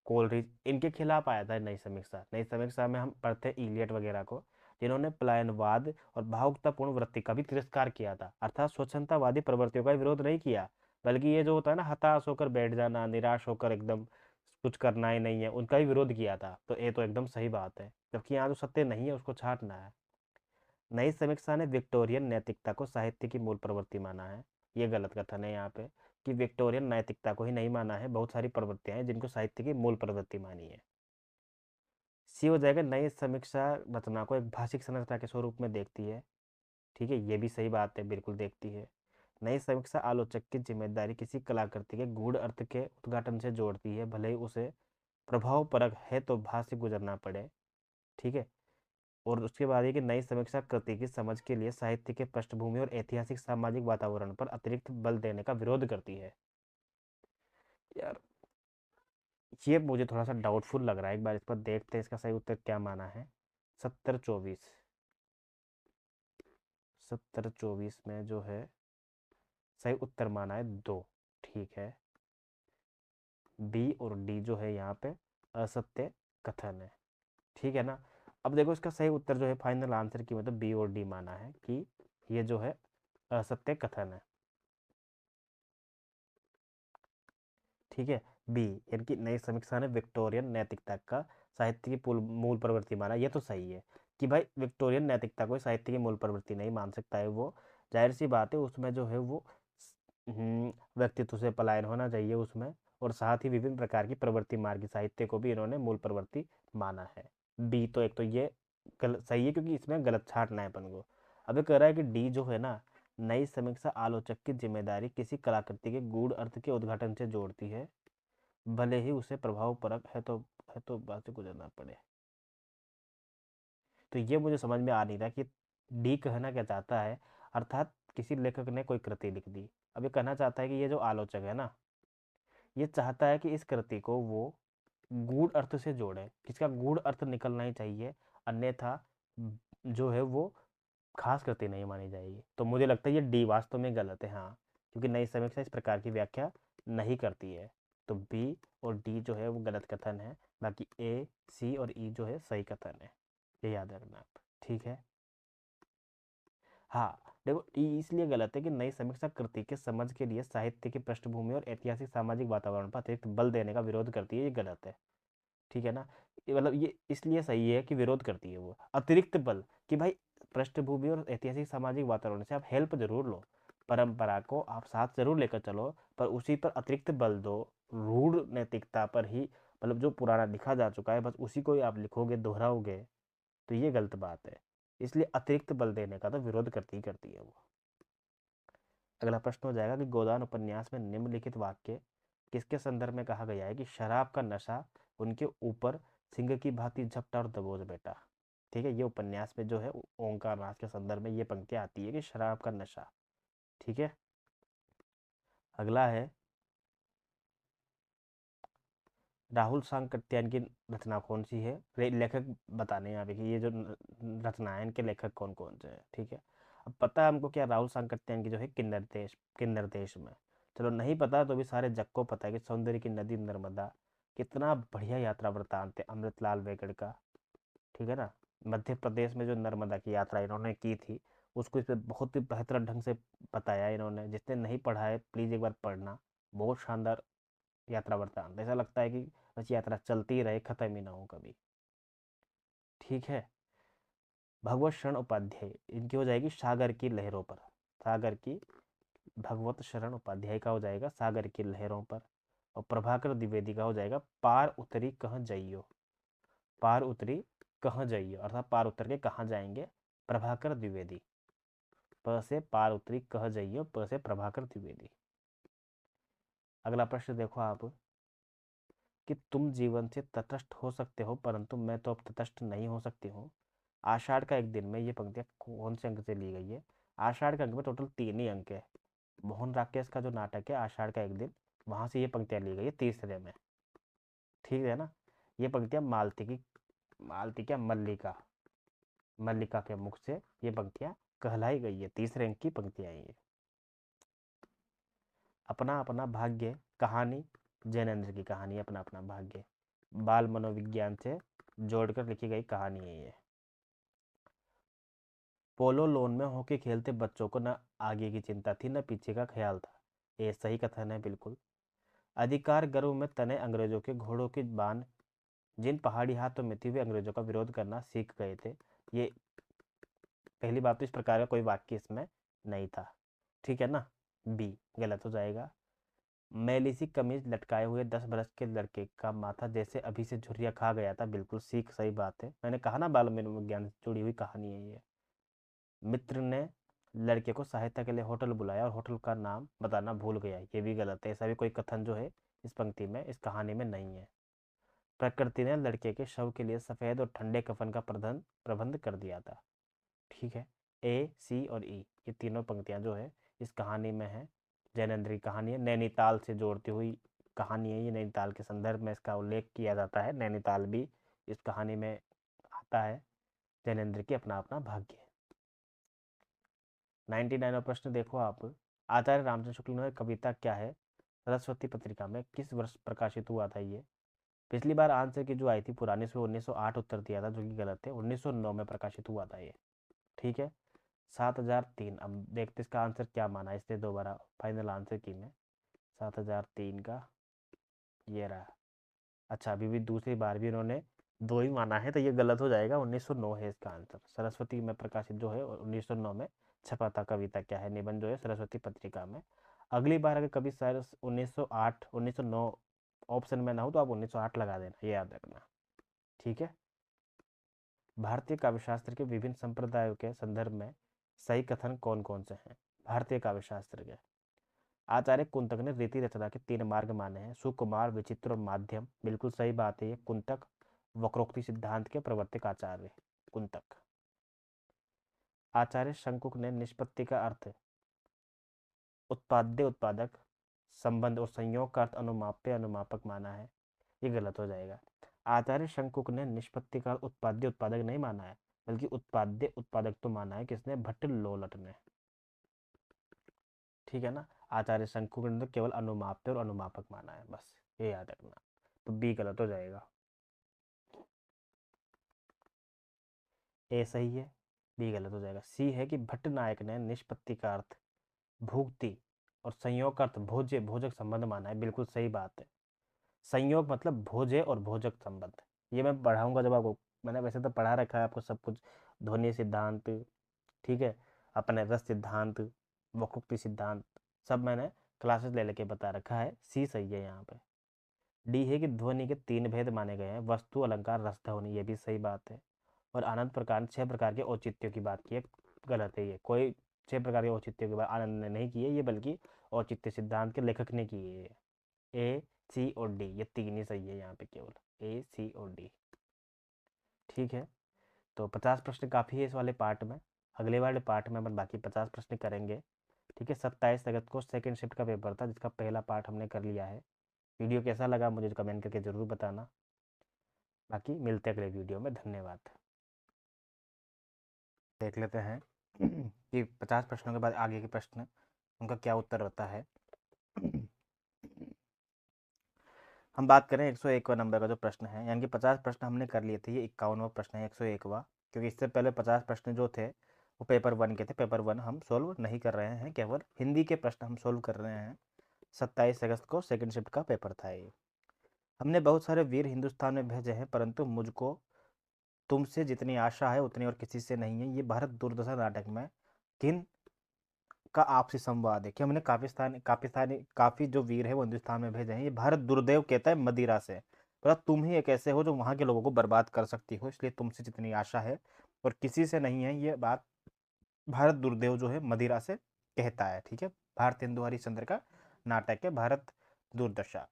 कोलरिज, इनके खिलाफ आया था नई समीक्षा। नई समीक्षा में हम पढ़ते इलियट वगैरह को, जिन्होंने पलायनवाद और भावुकतापूर्ण वृत्ति का भी तिरस्कार किया था, अर्थात स्वच्छंदतावादी प्रवृत्तियों का विरोध नहीं किया, बल्कि ये जो होता है ना हताश होकर बैठ जाना, निराश होकर एकदम कुछ करना ही नहीं है, उनका ही विरोध किया था। तो ये तो एकदम सही बात है, जबकि यहाँ जो सत्य नहीं है उसको छांटना है। नई समीक्षा ने विक्टोरियन नैतिकता को साहित्य की मूल प्रवृत्ति माना है, ये गलत कथन है यहाँ पे, कि विक्टोरियन नैतिकता को ही नहीं माना है, बहुत सारी प्रवृत्तियां हैं जिनको साहित्य की मूल प्रवृत्ति मानी है। सी हो जाएगा, नई समीक्षा रचना को एक भाषिक संरचना के स्वरूप में देखती है, ठीक है, ये भी सही बात है, बिल्कुल देखती है। नई समीक्षा आलोचक की जिम्मेदारी किसी कलाकृति के गूढ़ अर्थ के उद्घाटन से जोड़ती है, भले ही उसे प्रभाव परक है तो भाष्य गुजरना पड़े, ठीक है। और उसके बाद ये कि नई समीक्षा कृति की समझ के लिए साहित्य के पृष्ठभूमि और ऐतिहासिक सामाजिक वातावरण पर अतिरिक्त बल देने का विरोध करती है। यार ये मुझे थोड़ा सा डाउटफुल लग रहा है, एक बार इस पर देखते हैं इसका सही उत्तर क्या माना है। 70-24, 70-24 में जो है सही उत्तर माना है 2। ठीक है, बी और डी जो है यहाँ पे असत्य कथन है। ठीक है ना। अब देखो इसका सही उत्तर जो है फाइनल आंसर की मतलब बी और डी माना है कि ये जो है असत्य कथन है। ठीक है, बी यानी कि नई समीक्षा ने विक्टोरियन नैतिकता का साहित्य की मूल प्रवृत्ति माना। ये तो सही है कि भाई विक्टोरियन नैतिकता को साहित्य की मूल प्रवृत्ति नहीं मान सकता है वो, जाहिर सी बात है। उसमें जो है वो व्यक्तित्व से पलायन होना चाहिए उसमें, और साथ ही विभिन्न प्रकार की प्रवृत्ति मार्गी साहित्य को भी इन्होंने मूल प्रवृत्ति माना है। बी तो एक तो ये गलत सही है क्योंकि इसमें गलत छांटना है अपन को। अब ये कह रहा है कि डी जो है ना, नई समीक्षा आलोचक की जिम्मेदारी किसी कलाकृति के गूढ़ अर्थ के उद्घाटन से जोड़ती है, भले ही उसे प्रभाव परक है तो बात से गुजरना पड़े। तो ये मुझे समझ में आ नहीं रहा कि डी कहना क्या चाहता है। अर्थात किसी लेखक ने कोई कृति लिख दी, अब ये कहना चाहता है कि ये जो आलोचक है ना, ये चाहता है कि इस कृति को वो गूढ़ अर्थ से जोड़े, किसका गूढ़ अर्थ निकलना ही चाहिए, अन्यथा जो है वो खास कृति नहीं मानी जाएगी। तो मुझे लगता है ये डी वास्तव में गलत है, हाँ, क्योंकि नई समीक्षा इस प्रकार की व्याख्या नहीं करती है। तो बी और डी जो है वो गलत कथन है, बाकी ए सी और ई जो है सही कथन है। ये याद रखना आप। ठीक है, हाँ। देखो इसलिए गलत है कि नई समीक्षा कृति के समझ के लिए साहित्य की पृष्ठभूमि और ऐतिहासिक सामाजिक वातावरण पर अतिरिक्त बल देने का विरोध करती है, ये गलत है। ठीक है ना। ये मतलब ये इसलिए सही है कि विरोध करती है वो अतिरिक्त बल, कि भाई पृष्ठभूमि और ऐतिहासिक सामाजिक वातावरण से आप हेल्प जरूर लो, परंपरा को आप साथ जरूर लेकर चलो, पर उसी पर अतिरिक्त बल दो। रूढ़ नैतिकता पर ही, मतलब जो पुराना लिखा जा चुका है बस उसी को ही आप लिखोगे दोहराओगे, तो ये गलत बात है। इसलिए अतिरिक्त बल देने का तो विरोध करती है वो। अगला प्रश्न हो जाएगा कि गोदान उपन्यास में निम्नलिखित वाक्य किसके संदर्भ में कहा गया है कि शराब का नशा उनके ऊपर सिंह की भांति झपटा और दबोच बेटा। ठीक है, ये उपन्यास में जो है ओंकार नाथ के संदर्भ में ये पंक्तियां आती है कि शराब का नशा। ठीक है, अगला है राहुल सांकृत्यायन की रचना कौन सी है, लेखक बताने हैं यहाँ पे कि ये जो रचना है इनके लेखक कौन कौन से हैं। ठीक है, अब पता है हमको क्या, राहुल सांकृत्यायन की जो है किन्नर देश में। चलो नहीं पता तो भी सारे जग को पता है कि सौंदर्य की नदी नर्मदा, कितना बढ़िया यात्रा वृतांत है अमृतलाल वेगड़ का। ठीक है ना। मध्य प्रदेश में जो नर्मदा की यात्रा इन्होंने की थी, उसको इस पे बहुत ही बेहतर ढंग से बताया इन्होंने। जिसने नहीं पढ़ा है प्लीज़ एक बार पढ़ना, बहुत शानदार यात्रा वृतांत, ऐसा लगता है कि बस यात्रा चलती ही रहे, खत्म ही ना हो कभी। ठीक है, भगवत शरण उपाध्याय इनकी हो जाएगी सागर की लहरों पर। सागर की भगवत शरण उपाध्याय का हो जाएगा सागर की लहरों पर। और प्रभाकर द्विवेदी का हो जाएगा पार उतरी कहाँ जाइयो। पार उतरी कहाँ जाइयो अर्थात पार उतर के कहाँ जाएंगे, प्रभाकर द्विवेदी। प से पार उतरी कह जाइयो, प से प्रभाकर द्विवेदी। अगला प्रश्न देखो आप कि तुम जीवन से तटस्थ हो सकते हो परंतु मैं तो अब तटस्थ नहीं हो सकती हूँ। आषाढ़ का एक दिन में ये पंक्तियाँ कौन से अंक से ली गई है। आषाढ़ के अंक में टोटल 3 ही अंक है। मोहन राकेश का जो नाटक है आषाढ़ का एक दिन, वहां से ये पंक्तियाँ ली गई है तीसरे में। ठीक है ना। ये पंक्तियाँ मालती क्या मल्लिका मल्लिका के मुख से ये पंक्तियाँ कहलाई गई है, तीसरे अंक की पंक्तियाँ ये। अपना अपना भाग्य कहानी, जैनेन्द्र की कहानी अपना अपना भाग्य, बाल मनोविज्ञान से जोड़कर लिखी गई कहानी है ये। पोलो लोन में हॉकी खेलते बच्चों को न आगे की चिंता थी न पीछे का ख्याल था। ये सही कथन है बिल्कुल। अधिकार गर्व में तने अंग्रेजों के घोड़ों की बान जिन पहाड़ी हाथों में थी वे अंग्रेजों का विरोध करना सीख गए थे। ये पहली बात तो इस प्रकार का कोई वाक्य इसमें नहीं था। ठीक है ना। बी गलत हो जाएगा। मैली सी कमीज लटकाए हुए 10 बरस के लड़के का माथा जैसे अभी से झुर्रिया खा गया था, बिल्कुल सीख सही बात है। मैंने कहा ना बाल मनोविज्ञान से जुड़ी हुई कहानी है ये। मित्र ने लड़के को सहायता के लिए होटल बुलाया और होटल का नाम बताना भूल गया, ये भी गलत है। ऐसा भी कोई कथन जो है इस पंक्ति में इस कहानी में नहीं है। प्रकृति ने लड़के के शव के लिए सफेद और ठंडे कफन का प्रबंध कर दिया था। ठीक है, ए, सी और ई, ये तीनों पंक्तियां जो है इस कहानी में है। जैनेन्द्र की कहानी है, नैनीताल से जोड़ती हुई कहानी है ये। नैनीताल के संदर्भ में इसका उल्लेख किया जाता है। नैनीताल भी इस कहानी में आता है। जैनेन्द्र की अपना अपना भाग्य है। 99वां प्रश्न देखो आप। आचार्य रामचंद्र शुक्ल ने कविता क्या है सरस्वती पत्रिका में किस वर्ष प्रकाशित हुआ था ये? पिछली बार आंसर की जो आई थी पुरानी से 1908 उत्तर दिया था, जो कि गलत है। 1909 में प्रकाशित हुआ था ये। ठीक है, 7003। अब देखते इसका आंसर क्या माना, इसलिए दोबारा फाइनल आंसर की मैं। 7003 का ये रहा। अच्छा, अभी भी दूसरी बार भी इन्होंने 2 ही माना है, तो ये गलत हो जाएगा। 1909 है इसका आंसर। सरस्वती में प्रकाशित जो है 1909 में छपा था कविता क्या है निबंध जो है सरस्वती पत्रिका में। अगली बार अगर कभी सर 1908 1909 ऑप्शन में ना हो तो आप 1908 लगा देना, ये याद रखना। ठीक है। भारतीय काव्यशास्त्र के विभिन्न संप्रदायों के संदर्भ में सही कथन कौन कौन से हैं? भारतीय काव्यशास्त्र के आचार्य कुंतक ने रीति रचना के 3 मार्ग माने हैं, सुकुमार, विचित्र और माध्यम। बिल्कुल सही बात है ये। कुंतक वक्रोक्ति सिद्धांत के प्रवर्तक आचार्य कुंतक। आचार्य शंकुक ने निष्पत्ति का अर्थ उत्पाद्य उत्पादक संबंध और संयोग का अर्थ अनुमाप्य अनुमापक माना है, ये गलत हो जाएगा। आचार्य शंकुक ने निष्पत्ति का उत्पाद्य उत्पादक नहीं माना है, बल्कि उत्पाद्य उत्पादक तो माना है किसने? भट्ट लोलट ने। ठीक है ना। आचार्य शंकुक ने तो केवल अनुमाप्य और अनुमापक माना है, बस ये याद रखना। तो बी गलत हो जाएगा। ए सही है, बी गलत हो जाएगा। सी है कि भट्ट नायक ने निष्पत्ति का अर्थ भुक्ति और संयोग का अर्थ भोज्य भोजक संबंध माना है, बिल्कुल सही बात है। संयोग मतलब भोज्य और भोजक संबंध, ये मैं पढ़ाऊंगा जब आपको। मैंने वैसे तो पढ़ा रखा है आपको सब कुछ, ध्वनि सिद्धांत, ठीक है, अपने रस सिद्धांत, वक्रोक्ति सिद्धांत, सब मैंने क्लासेस ले लेके बता रखा है। सी सही है यहाँ पे। डी है कि ध्वनि के 3 भेद माने गए हैं, वस्तु, अलंकार, रस, ध्वनि, ये भी सही बात है। और आनंद प्रकार 6 प्रकार के औचित्यों की बात की है, गलत है ये। कोई 6 प्रकार के औचित्यों की बात आनंद ने नहीं की है ये, बल्कि औचित्य सिद्धांत के लेखक ने की है। ए, सी और डी, ये 3 ही सही है यहाँ पे, केवल ए, सी और डी। ठीक है, तो 50 प्रश्न काफ़ी है इस वाले पार्ट में। अगले वाले पार्ट में अपन बाकी 50 प्रश्न करेंगे। ठीक है, 27 अगस्त को सेकंड शिफ्ट का पेपर था, जिसका पहला पार्ट हमने कर लिया है। वीडियो कैसा लगा मुझे कमेंट करके ज़रूर बताना। बाकी मिलते हैं अगले वीडियो में। धन्यवाद। देख लेते हैं कि 50 प्रश्नों के बाद आगे के प्रश्न उनका क्या उत्तर होता है। हम बात करें 101वां नंबर का जो प्रश्न है, यानी कि 50 प्रश्न हमने कर लिए थे, ये 51वां प्रश्न है 101वां। क्योंकि इससे पहले 50 प्रश्न जो थे वो पेपर 1 के थे। पेपर 1 हम सोल्व नहीं कर रहे हैं, केवल हिंदी के प्रश्न हम सोल्व कर रहे हैं। 27 अगस्त को सेकंड शिफ्ट का पेपर था ये। हमने बहुत सारे वीर हिंदुस्तान में भेजे हैं, परंतु मुझको तुमसे जितनी आशा है उतनी और किसी से नहीं है। ये भारत दुर्दशा नाटक में किन का आपसी संवाद है कि हमने काफी जो वीर है वो हिंदुस्तान में भेजे हैं। ये भारत दुर्देव कहता है मदिरा से, पर तुम ही एक ऐसे हो जो वहां के लोगों को बर्बाद कर सकती हो, इसलिए तुमसे जितनी आशा है और किसी से नहीं है। ये बात भारत दुर्देव जो है मदिरा से कहता है। ठीक है, भारतेंदु हरिश्चंद्र का नाटक है भारत दुर्दशा।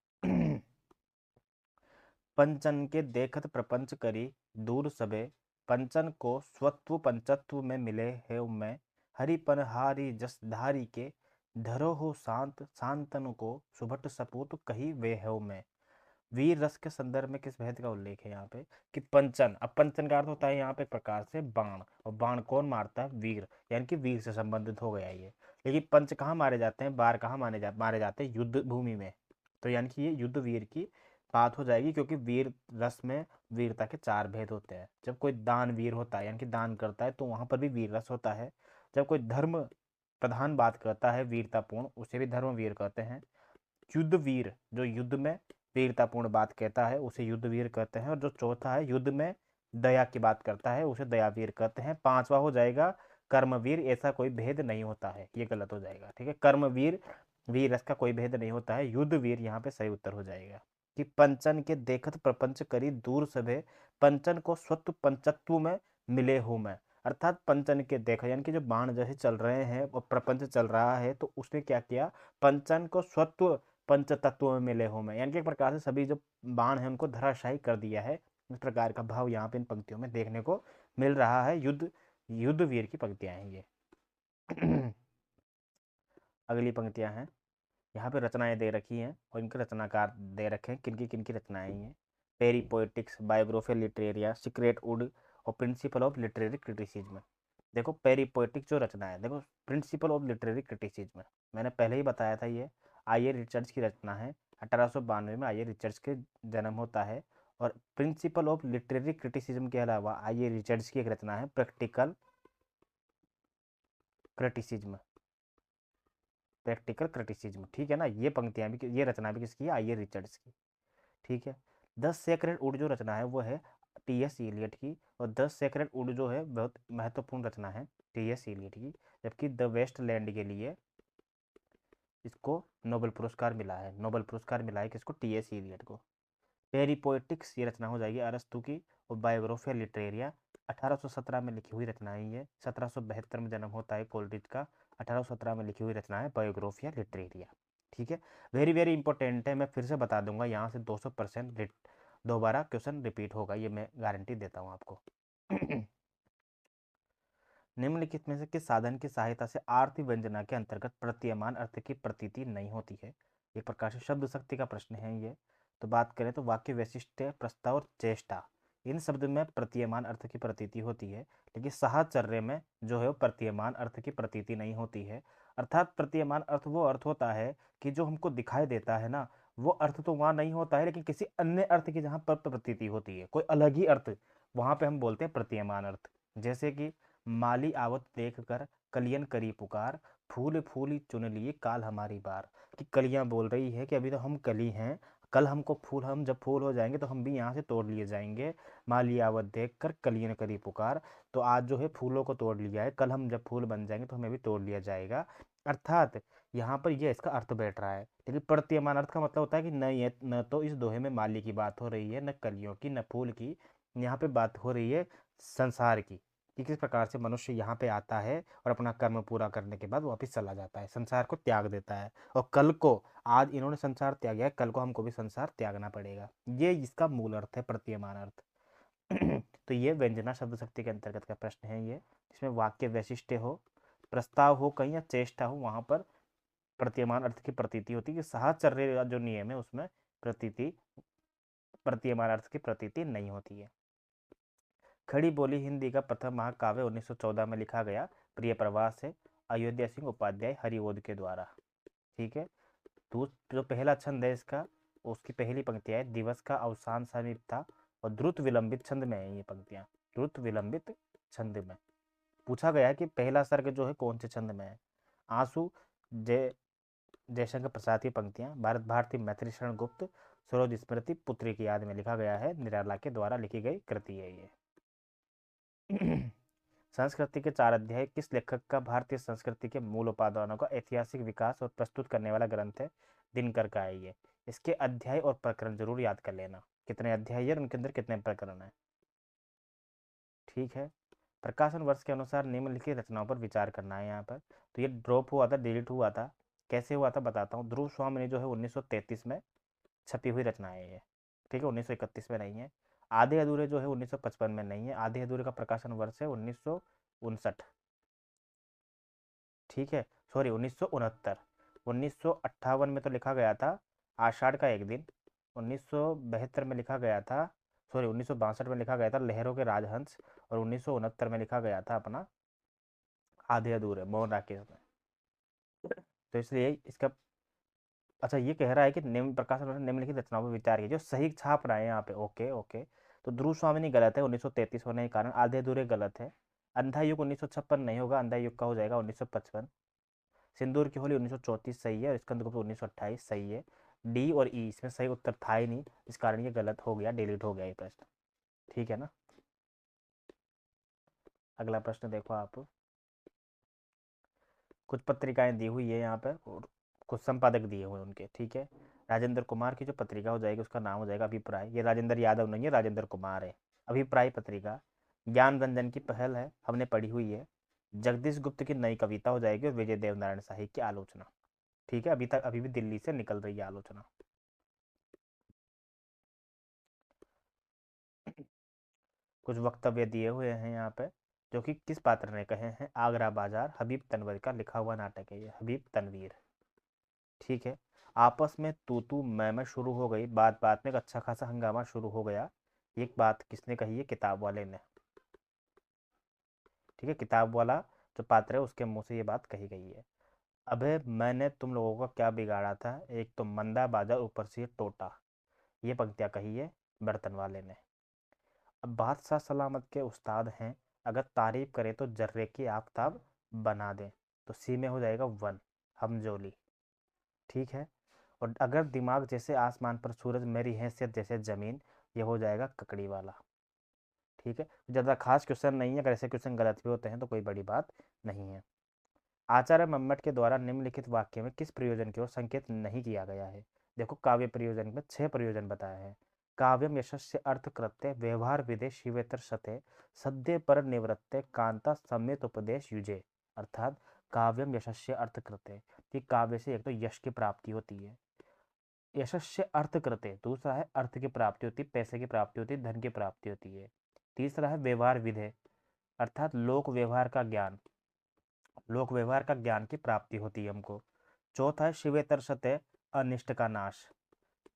पंचन के देखत प्रपंच करी दूर सबे, पंचन को स्वत्व पंचत्व में मिले है मैं। हरिपन हारी जस धारी के, धरो हो शांत शांतनु को, सुभट सपूत कही वे है मैं। वीर रस के संदर्भ में किस भेद का उल्लेख है यहाँ पे? कि पंचन, अब पंचन का अर्थ होता है यहाँ पे एक प्रकार से बाण, और बाण कौन मारता है? वीर, यानी कि वीर से संबंधित हो गया ये। लेकिन पंच कहाँ मारे जाते हैं, बार कहाँ मारे जाते हैं? युद्ध भूमि में। तो यानी कि ये युद्ध वीर की बात हो जाएगी, क्योंकि वीर रस में वीरता के 4 भेद होते हैं। जब कोई दान वीर होता है, यानी कि दान करता है, तो वहां पर भी वीर रस होता है। जब कोई धर्म प्रधान बात करता है वीरतापूर्ण, उसे भी धर्मवीर कहते हैं। युद्ध वीर जो युद्ध में वीरतापूर्ण बात कहता है उसे युद्ध वीर कहते हैं। और जो चौथा है युद्ध में दया की बात करता है उसे दयावीर कहते हैं। 5वां हो जाएगा कर्मवीर। ऐसा कोई भेद नहीं होता है, ये गलत हो जाएगा। ठीक है, कर्मवीर वीर रस का कोई भेद नहीं होता है, युद्ध वीर यहाँ पे सही उत्तर हो जाएगा। कि पंचन के देखत प्रपंच करी दूर सभे, पंचन को स्वत्व पंचत्व में मिले हूं मैं। अर्थात पंचन के देखा, यानी कि जो बाण जैसे चल रहे हैं और प्रपंच चल रहा है, तो उसने क्या किया? पंचन को स्वत्व पंच तत्वों में मिले हो मैं, यानी कि एक प्रकार से सभी जो बाण हैं उनको धराशायी कर दिया है। इस प्रकार का भाव यहाँ पे इन पंक्तियों में देखने को मिल रहा है। युद्ध वीर की पंक्तियां हैं ये। अगली पंक्तियां हैं, यहाँ पे रचनाएं दे रखी हैं और इनके रचनाकार दे रखे हैं, किनकी रचनाएं हैं। Peri Poetics, Biographia Literaria, Secret Wood और प्रिंसिपल ऑफ लिटरेरी क्रिटिसिज्म। देखो पेरी पोएटिक जो रचना है, देखो प्रिंसिपल ऑफ लिटरेरी क्रिटिसिज्म मैंने पहले ही बताया था, ये आई.ए. रिचर्ड्स की रचना है। 1892 में आई.ए. रिचर्ड्स के जन्म होता है। और प्रिंसिपल ऑफ लिटरेरी क्रिटिसिज्म के अलावा आई.ए. रिचर्ड्स की एक रचना है प्रैक्टिकल क्रिटिसिज्म। प्रैक्टिकल क्रिटिसिज्म, ठीक है ना। ये पंक्तियां भी, ये रचना भी किसकी है? आई.ए. रिचर्ड्स की, ठीक है। द सेक्रेड वुड जो रचना है वो है टी.एस. इलियट की। और द सेक्रेड वुड जो है बहुत महत्वपूर्ण रचना है टी.एस. इलियट की। जबकि द वेस्ट लैंड के लिए इसको नोबेल पुरस्कार मिला है। नोबेल पुरस्कार मिला है किसको? टी.एस. इलियट को। पेरी पोएटिक्स ये रचना हो जाएगी अरस्तु की। और बायोग्राफिया लिटरेरिया 1817 में लिखी हुई रचना है ये। 1772 में जन्म होता है कोलरिज का। 1817 में लिखी हुई रचना है बायोग्राफिया लिटरेरिया, ठीक है। वेरी वेरी इंपॉर्टेंट है, मैं फिर से बता दूंगा, यहाँ से 200% दोबारा क्वेश्चन रिपीट होगा, ये मैं गारंटी देता हूँ आपको। निम्नलिखित में से किस साधन की सहायता से आरती व्यंजना के अंतर्गत प्रतीयमान अर्थ की प्रतीति नहीं होती है? एक प्रकार से शब्द शक्ति का प्रश्न है ये। तो बात करें तो वाक्य वैशिष्ट्य, प्रस्ताव और चेष्टा, इन शब्द में प्रतीयमान अर्थ की प्रतीति होती है। लेकिन साहचर्य में जो है वो प्रतीयमान अर्थ की प्रतीति नहीं होती है। अर्थात प्रतीयमान अर्थ वो अर्थ होता है कि जो हमको दिखाई देता है ना, वो अर्थ तो वहाँ नहीं होता है, लेकिन किसी अन्य अर्थ की जहाँ पर प्रतीति होती है, कोई अलग ही अर्थ, वहाँ पे हम बोलते हैं प्रतीयमान अर्थ। जैसे कि माली आवत देख कर कलियन करी पुकार, फूल फूली चुन लिए काल हमारी बार। कि कलियां बोल रही है कि अभी तो हम कली हैं, कल हमको फूल, हम जब फूल हो जाएंगे तो हम भी यहाँ से तोड़ लिए जाएंगे। माली आवत देख कर कलियन करी पुकार, तो आज जो है फूलों को तोड़ लिया है, कल हम जब फूल बन जाएंगे तो हमें भी तोड़ लिया जाएगा। अर्थात यहाँ पर ये इसका अर्थ बैठ रहा है। लेकिन प्रतीयमान अर्थ का मतलब होता है कि न ये, न तो इस दोहे में माली की बात हो रही है, न कलियों की, न फूल की। यहाँ पे बात हो रही है संसार की, कि किस प्रकार से मनुष्य यहाँ पे आता है और अपना कर्म पूरा करने के बाद वापस चला जाता है, संसार को त्याग देता है। और कल को, आज इन्होंने संसार त्यागा है, कल को हमको भी संसार त्यागना पड़ेगा। ये इसका मूल अर्थ है, प्रतीयमान अर्थ। तो ये व्यंजना शब्द शक्ति के अंतर्गत का प्रश्न है ये। इसमें वाक्य वैशिष्ट्य हो, प्रस्ताव हो कहीं, या चेष्टा हो, वहां पर प्रतीयमान अर्थ की प्रतीति होती है। कि साहचर्य का जो नियम है उसमें प्रतीति, प्रतीयमान अर्थ की प्रतीति नहीं होती है। खड़ी बोली हिंदी का प्रथम महाकाव्य 1914 में लिखा गया प्रिय प्रवास है, अयोध्या सिंह उपाध्याय हरिओद के द्वारा, ठीक है। तो जो पहला छंद है इसका, उसकी पहली पंक्तियां है, दिवस का अवसान समीप था। और द्रुत विलंबित छंद में है ये पंक्तियां, द्रुत विलंबित छंद में। पूछा गया है कि पहला सर्ग जो है कौन से छंद में है। आंसू जय जयशंकर प्रसाद की पंक्तियां, भारत भारती मैथिली शरण गुप्त सरोज स्मृति पुत्री की याद में लिखा गया है, निराला के द्वारा लिखी गई कृति है ये। संस्कृति के 4 अध्याय किस लेखक का भारतीय संस्कृति के मूल उपादानों का ऐतिहासिक विकास और प्रस्तुत करने वाला ग्रंथ है? दिनकर का है ये। इसके अध्याय और प्रकरण जरूर याद कर लेना, कितने अध्याय है और उनके अंदर कितने प्रकरण है, ठीक है। प्रकाशन वर्ष के अनुसार निम्नलिखित रचनाओं पर विचार करना है यहाँ पर। तो ये ड्रॉप हुआ था, डिलीट हुआ था, कैसे हुआ था बताता हूँ। ध्रुव स्वामी ने जो है 1933 में छपी हुई रचना है ये, ठीक है, 1931 में नहीं है। आधे अधूरे जो है 1955 में नहीं है, आधे अधूरे का प्रकाशन वर्ष है 1959, ठीक है, सॉरी 1969। 1958 में तो लिखा गया था आषाढ़ का एक दिन। 1972 में लिखा गया था, सॉरी 1962 में लिखा गया था लहरों के राजहंस। और 1969 में लिखा गया था अपना आधे अधूरे मोहन राकेश में। तो इसलिए इसका, अच्छा ये कह रहा है कि निम्न प्रकाशन वर्ष निम्नलिखित रचनाओं पर विचार कीजिए, जो सही छाप रहा है यहाँ पे। ओके ओके, तो ध्रुव स्वामी गलत है, 1933 होने के कारण आधे अधूरे गलत है। अंधा युग 1956 नहीं होगा, अंधा युग का हो जाएगा 1955। सिंदूर की होली 1934 सही है, और स्कंदगुप्त 1928 सही है। डी और ई इसमें सही उत्तर था ही नहीं, इस कारण ये गलत हो गया, डिलीट हो गया ये प्रश्न, ठीक है ना। अगला प्रश्न देखो आप। कुछ पत्रिकाएं दी हुई है यहाँ पर और कुछ संपादक दिए हुए हैं उनके, ठीक है। राजेंद्र कुमार की जो पत्रिका हो जाएगी उसका नाम हो जाएगा अभिप्राय। ये राजेंद्र यादव नहीं है, राजेंद्र कुमार है। अभिप्राय पत्रिका ज्ञान रंजन की पहल है, हमने पढ़ी हुई है। जगदीश गुप्त की नई कविता हो जाएगी और विजय देवनारायण शाही की आलोचना, ठीक है, अभी भी दिल्ली से निकल रही है आलोचना। कुछ वक्तव्य दिए हुए हैं यहाँ पे, जो कि किस पात्र ने कहे हैं। आगरा बाजार हबीब तनवीर का लिखा हुआ नाटक है ये, हबीब तनवीर। ठीक है। आपस में तू तू मैं शुरू हो गई, बात बात में एक अच्छा खासा हंगामा शुरू हो गया। ये बात किसने कही है? किताब वाले ने। ठीक है, किताब वाला जो पात्र है उसके मुंह से ये बात कही गई है। अबे मैंने तुम लोगों का क्या बिगाड़ा था, एक तो मंदा बाजार ऊपर से ये टोटा। ये पंक्तियां कही है बर्तन वाले ने। अब बादशाह सलामत के उस्ताद हैं, अगर तारीफ करें तो जर्रे की आफताब बना दें। तो सी में हो जाएगा वन, हमजोली। ठीक है। और अगर दिमाग जैसे आसमान पर सूरज, मेरी हैसियत जैसे जमीन, ये हो जाएगा ककड़ी वाला। ठीक है, ज़्यादा खास क्वेश्चन नहीं है, अगर ऐसे क्वेश्चन गलत भी होते हैं तो कोई बड़ी बात नहीं है। आचार्य मम्मट के द्वारा निम्नलिखित वाक्य में किस प्रयोजन की ओर संकेत नहीं किया गया है? देखो, काव्य प्रयोजन में 6 प्रयोजन बताए हैं। काव्यम यशस्य अर्थ कृत्य व्यवहार विदे शिवेतर सते सद्य पर निवृत्ते कांता सम्यत उपदेश युजे। अर्थात काव्यम यशस्य अर्थ कृत्य, कि काव्य से एक तो यश की प्राप्ति होती है, यशस्य अर्थ कृत्य। दूसरा है अर्थ की प्राप्ति होती, पैसे की प्राप्ति होती, धन की प्राप्ति होती है। तीसरा है व्यवहार विधेय, अर्थात लोक व्यवहार का ज्ञान, लोक व्यवहार का ज्ञान की प्राप्ति होती है हमको। चौथा है शिवेतर सत्य, अनिष्ट का नाश,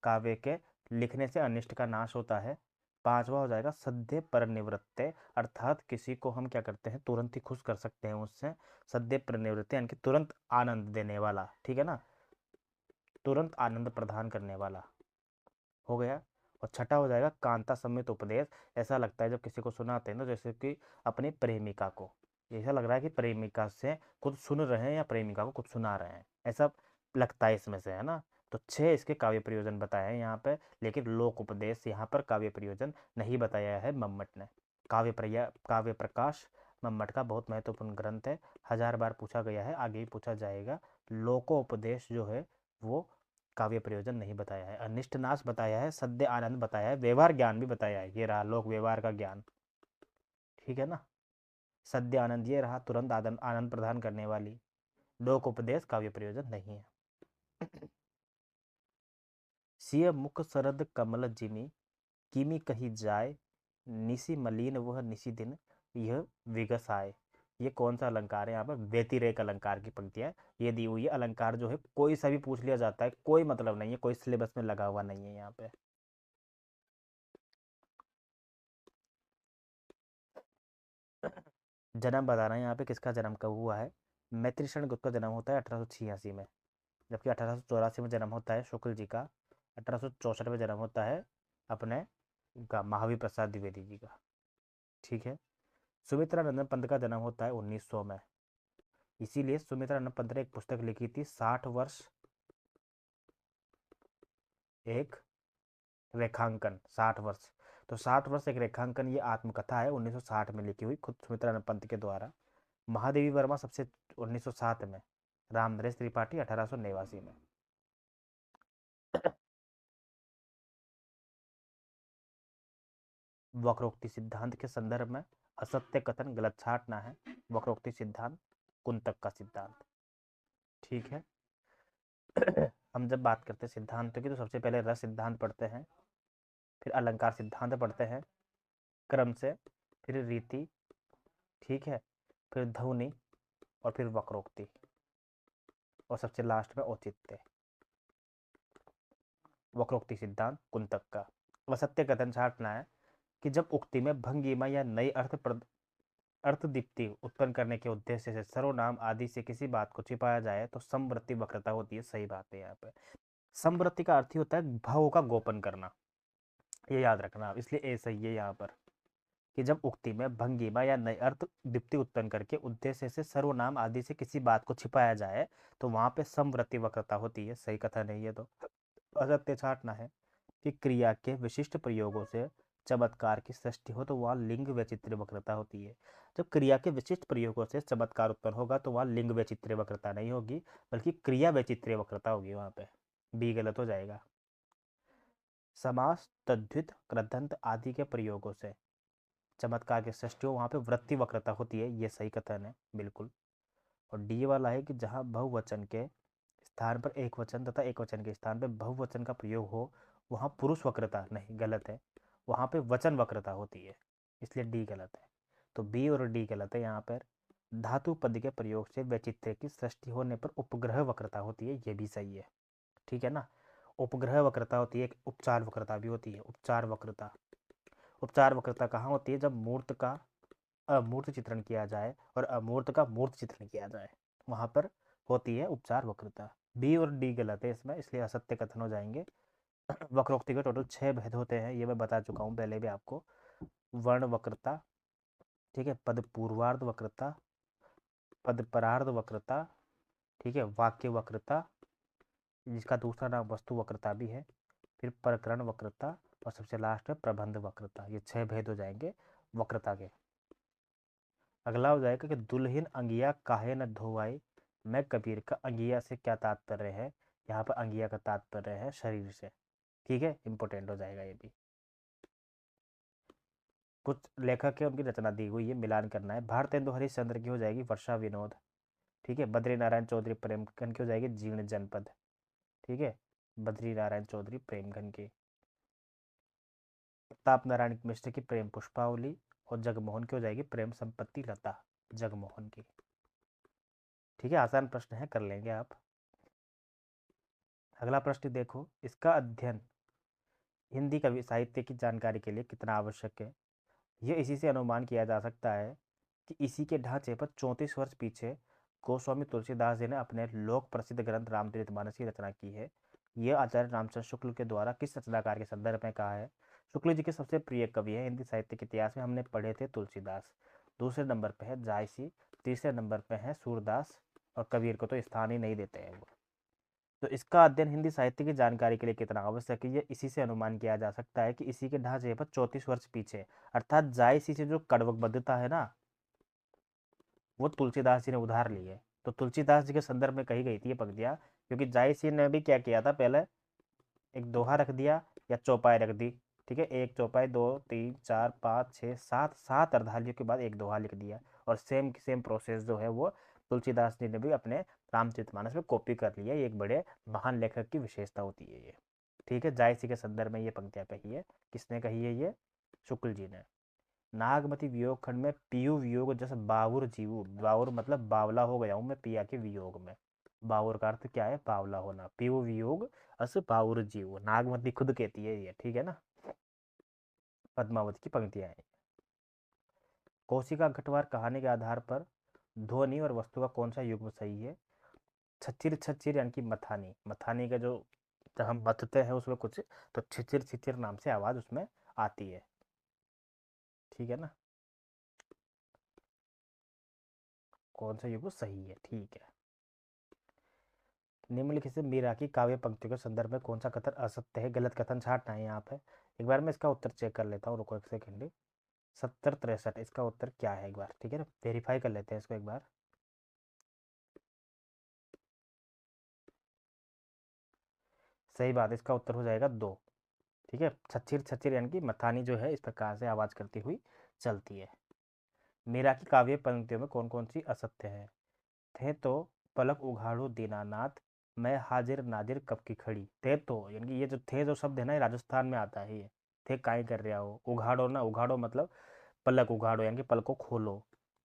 काव्य के लिखने से अनिष्ट का नाश होता है। पांचवा हो जाएगा सद्य पर निवृत्ते, अर्थात किसी को हम क्या करते हैं, तुरंत ही खुश कर सकते हैं उससे। सद्य पर निवृत्ते यानी कि तुरंत आनंद देने वाला, ठीक है ना, तुरंत आनंद प्रदान करने वाला हो गया। और छठा हो जाएगा कांता सम्मित उपदेश, ऐसा लगता है जब किसी को सुनाते हैं ना, जैसे कि अपनी प्रेमिका को, ऐसा लग रहा है कि प्रेमिका से कुछ सुन रहे हैं या प्रेमिका को कुछ सुना रहे हैं, ऐसा लगता है इसमें से, है ना। तो 6 इसके काव्य प्रयोजन बताए हैं यहाँ पे, लेकिन लोक उपदेश यहाँ पर काव्य प्रयोजन नहीं बताया है मम्मट ने। काव्य प्रकाश मम्मट का बहुत महत्वपूर्ण ग्रंथ है, 1000 बार पूछा गया है, आगे भी पूछा जाएगा। लोकोपदेश जो है वो काव्य प्रयोजन नहीं बताया है। अनिष्ट नाश बताया है, सद्य आनंद बताया है, व्यवहार ज्ञान भी बताया है, ये रहा लोक व्यवहार का ज्ञान। ठीक है ना। सद्य आनंद ये रहा, तुरंत आनंद आनंद प्रदान करने वाली। लोक उपदेश काव्य प्रयोजन नहीं है। सिय मुख सरद कमल जिमी, किमी कही जाय, निसी मलिन वह निसी दिन, यह विगस आए। ये कौन सा अलंकार है? यहाँ पर व्यतिरेक अलंकार की पंक्तियां ये दी हुई है। अलंकार जो है कोई सा भी पूछ लिया जाता है, कोई मतलब नहीं है, कोई सिलेबस में लगा हुआ नहीं है यहाँ पे। जन्म बताना है यहाँ पे, किसका जन्म कब हुआ है। मैत्रेयी गुप्त का जन्म होता है 1886 में, जबकि 1884 में जन्म होता है शुक्ल जी का। 1864 में जन्म होता है अपने महावीर प्रसाद द्विवेदी जी का। ठीक है। सुमित्रा नंदन पंत का जन्म होता है 1900 में, इसीलिए सुमित्रा नंदन पंत ने एक पुस्तक लिखी थी, 60 वर्ष एक रेखांकन। 60 वर्ष, तो 60 वर्ष एक रेखांकन, ये आत्मकथा है 1960 में लिखी हुई, खुद सुमित्रा नंदन पंत के द्वारा। महादेवी वर्मा सबसे 1907 में, राम नरेश त्रिपाठी 1889 में। वक्रोक्ति सिद्धांत के संदर्भ में असत्य कथन गलत छाटना है। वक्रोक्ति सिद्धांत कुंतक का सिद्धांत। ठीक है। हम जब बात करते हैं सिद्धांतों की तो सबसे पहले रस सिद्धांत पढ़ते हैं, फिर अलंकार सिद्धांत पढ़ते हैं क्रम से, फिर रीति, ठीक है, फिर ध्वनि, और फिर वक्रोक्ति, और सबसे लास्ट में औचित्य। वक्रोक्ति सिद्धांत कुंतक का। असत्य कथन छाटना है कि जब उक्ति में भंगिमा या नई अर्थ दीप्ति उत्पन्न करने के उद्देश्य से सर्वनाम आदि से किसी बात को छिपाया जाए तो समवृत्ति वक्रता होती है। सही बात है यहाँ पे। समवृत्ति का अर्थ ही होता है भावों का गोपन करना, ये याद रखना आप, इसलिए ए सही है यहाँ पर, कि जब उक्ति में भंगिमा या नई अर्थ दीप्ति उत्पन्न करके उद्देश्य से सर्वनाम आदि से किसी बात को छिपाया जाए तो वहां पे समवृत्ति वक्रता होती है। सही कथन है ये तो। असत्य छाटना है कि क्रिया के विशिष्ट प्रयोगों से चमत्कार की सृष्टि हो तो वहां लिंग वैचित्र्य वक्रता होती है। जब क्रिया के विशिष्ट प्रयोगों से चमत्कार उत्पन्न होगा तो वहां लिंग वैचित्र्य वक्रता नहीं होगी, बल्कि क्रिया वैचित्र्य वक्रता होगी। वहां पे बी गलत हो जाएगा। समास तद्धित कृदंत आदि के प्रयोगों से चमत्कार की सृष्टि हो, वहां पे वृत्ति वक्रता होती है। ये सही कथन है बिल्कुल। और डी वाला है कि जहां बहुवचन के स्थान पर एक वचन तथा एक वचन के स्थान पर बहुवचन का प्रयोग हो वहां पुरुष वक्रता नहीं, गलत है, वहां पे वचन वक्रता होती है, इसलिए डी गलत है। तो बी और डी गलत है। यहाँ पर धातु पद के प्रयोग से वैचित्र्य की सृष्टि होने पर उपग्रह वक्रता होती है, ये भी सही है, ठीक है ना। उपग्रह वक्रता होती है, एक उपचार वक्रता भी होती है। उपचार वक्रता, उपचार वक्रता कहाँ होती है? जब मूर्त का अमूर्त चित्रण किया जाए और अमूर्त का मूर्त चित्रण किया जाए, वहां पर होती है उपचार वक्रता। बी और डी गलत है इसमें, इसलिए असत्य कथन हो जाएंगे। वक्रोक्ति के टोटल 6 भेद होते हैं, ये मैं बता चुका हूँ पहले भी आपको। वर्ण वक्रता, ठीक है, पद पूर्वार्ध वक्रता, पद परार्ध वक्रता, ठीक है, वाक्य वक्रता, जिसका दूसरा नाम वस्तु वक्रता भी है, फिर प्रकरण वक्रता और सबसे लास्ट है प्रबंध वक्रता। ये 6 भेद हो जाएंगे वक्रता के। अगला हो जाएगा कि दुल्हन अंगिया काहे न धोवाई, मैं कबीर का अंगिया से क्या तात्पर्य है? यहाँ पर अंगिया का तात्पर्य है शरीर से, ठीक है, इंपॉर्टेंट हो जाएगा ये भी। कुछ लेखक है, उनकी रचना दी हुई है, मिलान करना है। भारतेंदु हरिश्चंद्र की हो जाएगी वर्षा विनोद, ठीक है। बद्री नारायण चौधरी प्रेमगन की हो जाएगी जीर्ण जनपद, ठीक है, बद्री नारायण चौधरी प्रेमगन की। प्रताप नारायण मिश्र की प्रेम पुष्पावली और जगमोहन की हो जाएगी प्रेम संपत्ति लता, जगमोहन की, ठीक है। आसान प्रश्न है, कर लेंगे आप। अगला प्रश्न देखो, इसका अध्ययन हिंदी कवि साहित्य की जानकारी के लिए कितना आवश्यक है? यह इसी से अनुमान किया जा सकता है कि इसी के ढांचे पर 34 वर्ष पीछे गोस्वामी तुलसीदास जी ने अपने लोक प्रसिद्ध ग्रंथ रामचरितमानस की रचना की है। यह आचार्य रामचंद्र शुक्ल के द्वारा किस रचनाकार के संदर्भ में कहा है? शुक्ल जी के सबसे प्रिय कवि है हिंदी साहित्य के इतिहास में, हमने पढ़े थे तुलसीदास। दूसरे नंबर पे है जायसी, तीसरे नंबर पे है सूरदास, और कबीर को तो स्थान ही नहीं देते हैं वो। तो इसका अध्ययन हिंदी साहित्य की जानकारी के लिए कितना आवश्यक है? ये इसी से अनुमान किया जा सकता है कि इसी के ढांचे पर 34 वर्ष पीछे, अर्थात जायसी से जो कड़वकबद्धता है ना, वो तुलसीदास जी ने उधार ली है। तो तुलसीदास जी के संदर्भ में कही गई थी ये पंक्तियां, क्योंकि जायसी ने भी क्या किया था, पहले एक दोहा रख दिया या चौपाई रख दी, ठीक है, एक चौपाई, 2 3 4 5 6 7, 7 अर्धालियों के बाद एक दोहा लिख दिया। और सेम सेम प्रोसेस जो है वो तुलसीदास जी ने भी अपने रामचरितमानस में कॉपी कर लिया। ये एक बड़े महान लेखक की विशेषता होती है ये, ठीक है। जायसी के संदर्भ में ये पंक्तियां कही है, किसने कही है? ये शुक्ल जी ने। नागमती वियोग खंड में पीयू वियोग जैसे बावुर जीवू, बावुर मतलब बावला हो गया हूं मैं पिया के वियोग में। बावुर का अर्थ क्या है? बावला होना। पीयू वियोग अस बावुर जीव, नागमती खुद कहती है ये, ठीक है ना। पद्मावत की पंक्तियां हैं। कौशिका घटवार कहानी के आधार पर ध्वनि और वस्तु का कौन सा युग्म सही है? छचिर छचिर यानी कि मथानी, मथानी का जो जब हम मथते हैं उसमें कुछ, तो छिचिर छिचिर नाम से आवाज उसमें आती है, ठीक है ना। कौन सा युग्म सही है? ठीक है। निम्नलिखित से मीरा की काव्य पंक्तियों के संदर्भ में कौन सा कथन असत्य है? गलत कथन छांटना है यहाँ पे। एक बार मैं इसका उत्तर चेक कर लेता हूँ, रुको एक सेकेंड। 70 63 इसका उत्तर क्या है एक बार, ठीक है ना, वेरीफाई कर लेते हैं इसको एक बार। सही बात, इसका उत्तर हो जाएगा 2, ठीक है। छच्चीर छच्चीर यानी कि मथानी जो है इस प्रकार से आवाज करती हुई चलती है। मीरा की काव्य पंक्तियों में कौन कौन सी असत्य है? थे तो पलक उघाड़ो दीनानाथ, मैं हाजिर नाजिर कब की खड़ी। थे तो यानी कि ये जो थे जो शब्द है ना, ये राजस्थान में आता है ये। थे काय कर रहा हो, उघाड़ो ना, उघाड़ो मतलब पलक उघाड़ो यानी कि पलक को खोलो,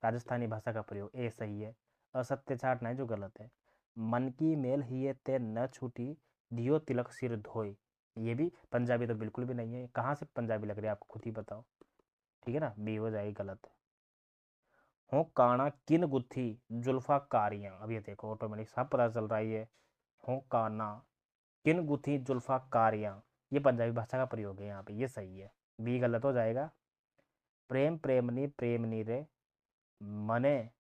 राजस्थानी भाषा का प्रयोग, ए सही है। असत्य छाटना है जो गलत है। मन की मेल ही ते न छूटी, दियो तिलक सिर धोई, ये भी पंजाबी तो बिल्कुल भी नहीं है। कहाँ से पंजाबी लग रही है आपको, खुद ही बताओ, ठीक है ना, बी हो जाएगी गलत। हो काना किन गुत्थी जुल्फा कारियां, अब ये देखो ऑटोमेटिक सब पता चल रहा है ये। हो काना किन गुत्थी जुल्फा कारियां, ये पंजाबी भाषा का प्रयोग है यहाँ पे, ये सही है। बी गलत हो जाएगा। प्रेम प्रेमनी प्रेमनी रे, मने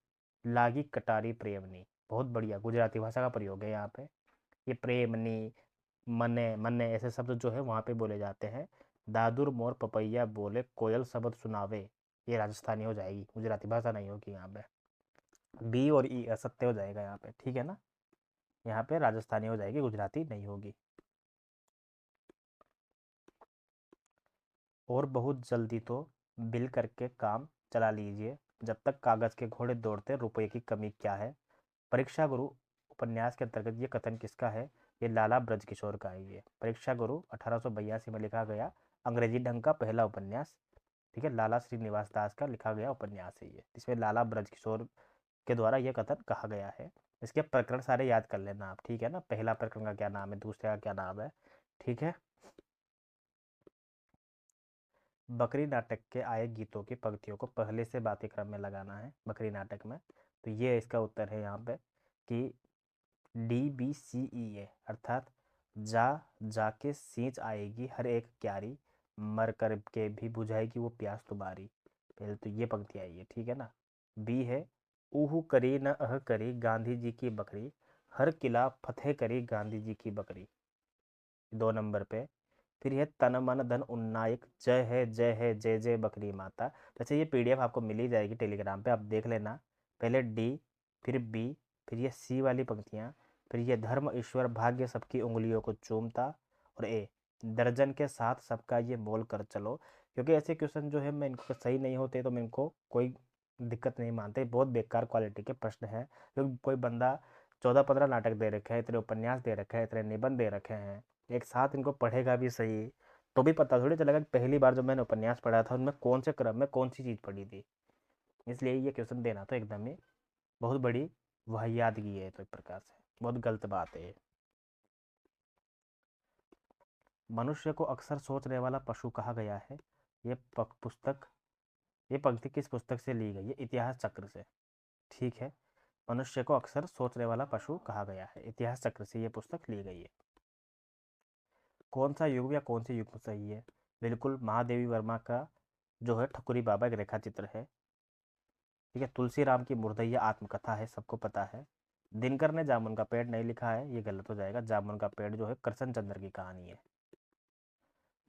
लागी कटारी प्रेमनी, बहुत बढ़िया, गुजराती भाषा का प्रयोग है यहाँ पे। ये प्रेमनी, मने मने ऐसे शब्द जो है वहाँ पे बोले जाते हैं। दादुर मोर पपैया बोले कोयल शब्द सुनावे, ये राजस्थानी हो जाएगी, गुजराती भाषा नहीं होगी यहाँ पे। बी और ई असत्य हो जाएगा यहाँ पे, ठीक है ना, यहाँ पे राजस्थानी हो जाएगी, गुजराती नहीं होगी। और बहुत जल्दी तो बिल करके काम चला लीजिए, जब तक कागज के घोड़े दौड़ते रुपए की कमी क्या है? परीक्षा गुरु उपन्यास के अंतर्गत ये कथन किसका है? ये लाला ब्रजकिशोर का है। ये परीक्षा गुरु 1882 में लिखा गया अंग्रेजी ढंग का पहला उपन्यास, ठीक है, लाला श्रीनिवास दास का लिखा गया उपन्यास है ये, इसमें लाला ब्रजकिशोर के द्वारा यह कथन कहा गया है। इसके प्रकरण सारे याद कर लेना आप, ठीक है ना, पहला प्रकरण का क्या नाम है, दूसरे का क्या नाम है, ठीक है। बकरी नाटक के आए गीतों की पंक्तियों को पहले से बाती क्रम में लगाना है बकरी नाटक में। तो ये इसका उत्तर है यहाँ पे कि DBCEA अर्थात जा जाके सींच आएगी हर एक क्यारी, मर कर के भी बुझाएगी वो प्यास तुम्हारी। पहले तो ये पंक्ति आई है, ठीक है ना। बी है ऊहू करी न अह करी गांधी जी की बकरी, हर किला फतेह करी गांधी जी की बकरी, 2 नंबर पे। फिर ये तन मन धन उन्नायक जय है जय है जय जय बकरी माता। वैसे ये PDF आपको मिल ही जाएगी टेलीग्राम पे, आप देख लेना। पहले D, फिर B, फिर ये C वाली पंक्तियाँ, फिर ये धर्म ईश्वर भाग्य सबकी उंगलियों को चूमता, और A दर्जन के साथ सबका ये मोल कर चलो। क्योंकि ऐसे क्वेश्चन जो है मैं इनको सही नहीं होते तो मैं इनको कोई दिक्कत नहीं मानते, बहुत बेकार क्वालिटी के प्रश्न हैं। क्योंकि कोई बंदा 14-15 नाटक दे रखे हैं, इतने उपन्यास दे रखे हैं, इतने निबंध दे रखे हैं, एक साथ इनको पढ़ेगा भी सही तो भी पता थोड़ी चलेगा कि पहली बार जब मैंने उपन्यास पढ़ा था उनमें कौन से क्रम में कौन सी चीज़ पढ़ी थी। इसलिए ये क्वेश्चन देना तो एकदम ही बहुत बड़ी वाहियातगी है, तो एक प्रकार से बहुत गलत बात है ये। मनुष्य को अक्सर सोचने वाला पशु कहा गया है। ये पुस्तक, ये पंक्ति किस पुस्तक से ली गई है? इतिहास चक्र से, ठीक है। मनुष्य को अक्सर सोचने वाला पशु कहा गया है, इतिहास चक्र से ये पुस्तक ली गई है। कौन सा युग या कौन सी युग सही है? बिल्कुल महादेवी वर्मा का जो है ठकुरी बाबा एक रेखा चित्र है, ठीक है। तुलसी राम की मुर्दैया आत्मकथा है, सबको पता है। दिनकर ने जामुन का पेड़ नहीं लिखा है, ये गलत हो जाएगा। जामुन का पेड़ जो है कृष्ण चंद्र की कहानी है।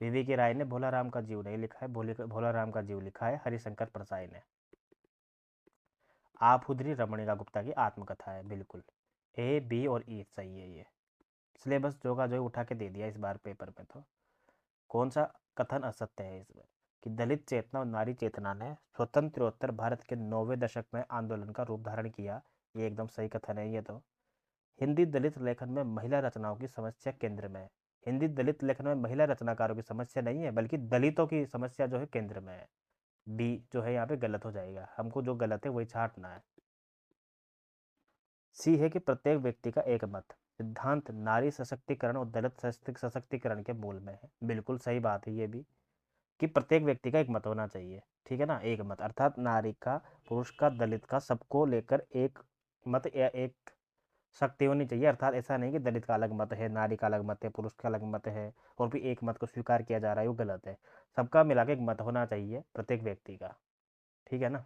VV राय ने भोला राम का जीव नहीं लिखा है, भोला राम का जीव लिखा है हरिशंकर परसाई ने। आभुद्री रमणीका गुप्ता की आत्मकथा है, बिल्कुल A, B और E सही है ये। सिलेबस जो का जो उठा के दे दिया इस बार पेपर में। तो कौन सा कथन असत्य है इसमें? कि दलित चेतना और नारी चेतना ने स्वतंत्रोत्तर भारत के 9वें दशक में आंदोलन का रूप धारण किया, ये एकदम सही कथन है ये तो। हिंदी दलित लेखन में महिला रचनाओं की समस्या केंद्र में है। हिंदी दलित लेखन में महिला रचनाकारों की समस्या नहीं है, बल्कि दलितों की समस्या जो है केंद्र में है। B जो है यहाँ पे गलत हो जाएगा, हमको जो गलत है वही छांटना है। C है कि प्रत्येक व्यक्ति का एक मत सिद्धांत नारी सशक्तिकरण और दलित सशक्तिकरण के मूल में है, बिल्कुल सही बात है ये भी, कि प्रत्येक व्यक्ति का एक मत होना चाहिए, ठीक है ना, एक मत अर्थात नारी का, पुरुष का, दलित का, सबको लेकर एक मत या एक शक्ति होनी चाहिए। अर्थात ऐसा नहीं कि दलित का अलग मत है, नारी का अलग मत है, पुरुष का अलग मत है और भी एक मत को स्वीकार किया जा रहा है, वो गलत है। सबका मिला के एक मत होना चाहिए प्रत्येक व्यक्ति का, ठीक है ना।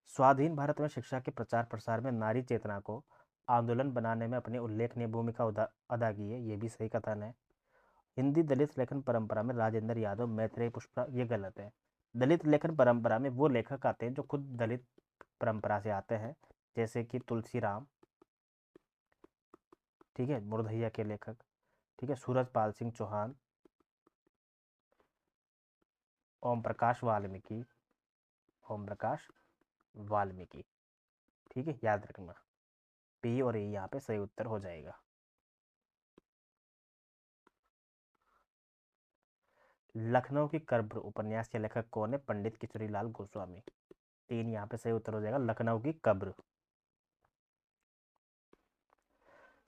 स्वाधीन भारत में शिक्षा के प्रचार प्रसार में नारी चेतना को आंदोलन बनाने में अपनी उल्लेखनीय भूमिका अदा की है, ये भी सही कथन है। हिंदी दलित लेखन परंपरा में राजेंद्र यादव, मैत्रेय पुष्पा, ये गलत है। दलित लेखन परंपरा में वो लेखक आते हैं जो खुद दलित परंपरा से आते हैं, जैसे कि तुलसी राम, ठीक है, मुर्दैया के लेखक, ठीक है, सूरजपाल सिंह चौहान, ओम प्रकाश वाल्मीकि, ओम प्रकाश वाल्मीकि, ठीक है, याद रखना। P और E यहाँ पे सही उत्तर हो जाएगा। लखनऊ की कब्र उपन्यास के लेखक कौन है? पंडित किशोरीलाल गोस्वामी। 3 यहाँ पे सही उत्तर हो जाएगा, लखनऊ की कब्र।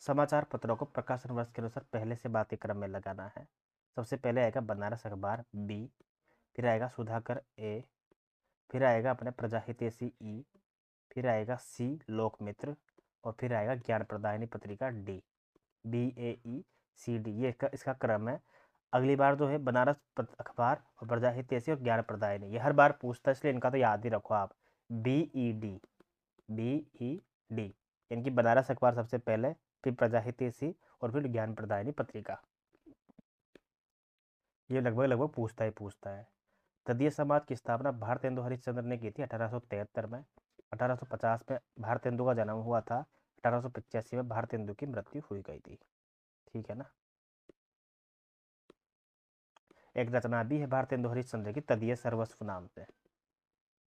समाचार पत्रों को प्रकाशन वर्ष के अनुसार पहले से बाती क्रम में लगाना है। सबसे पहले आएगा बनारस अखबार B, फिर आएगा सुधाकर A, फिर आएगा अपने प्रजाहितैषी E, फिर आएगा C लोकमित्र, और फिर आएगा ज्ञान प्रदायिनी पत्रिका D। BAECD ये इसका क्रम है। अगली बार जो है बनारस अखबार और प्रजाहितैषी और ज्ञान प्रदायिनी, ये हर बार पूछता है, इसलिए इनका तो याद ही रखो आप। BED इनकी बनारस अखबार सबसे पहले, फिर प्रजाहितैषी और फिर ज्ञान प्रदायिनी पत्रिका, ये लगभग लगभग पूछता है। तदीय समाज की स्थापना भारतेंदु हरिश्चंद्र ने की थी 1873 में। 1850 में भारतेंदु का जन्म हुआ था, 1885 में भारतेंदु की मृत्यु हुई गई थी, ठीक है ना। एक रचना भी है भारतेंदु हरिश्चंद्र की तदीय सर्वस्व नाम से,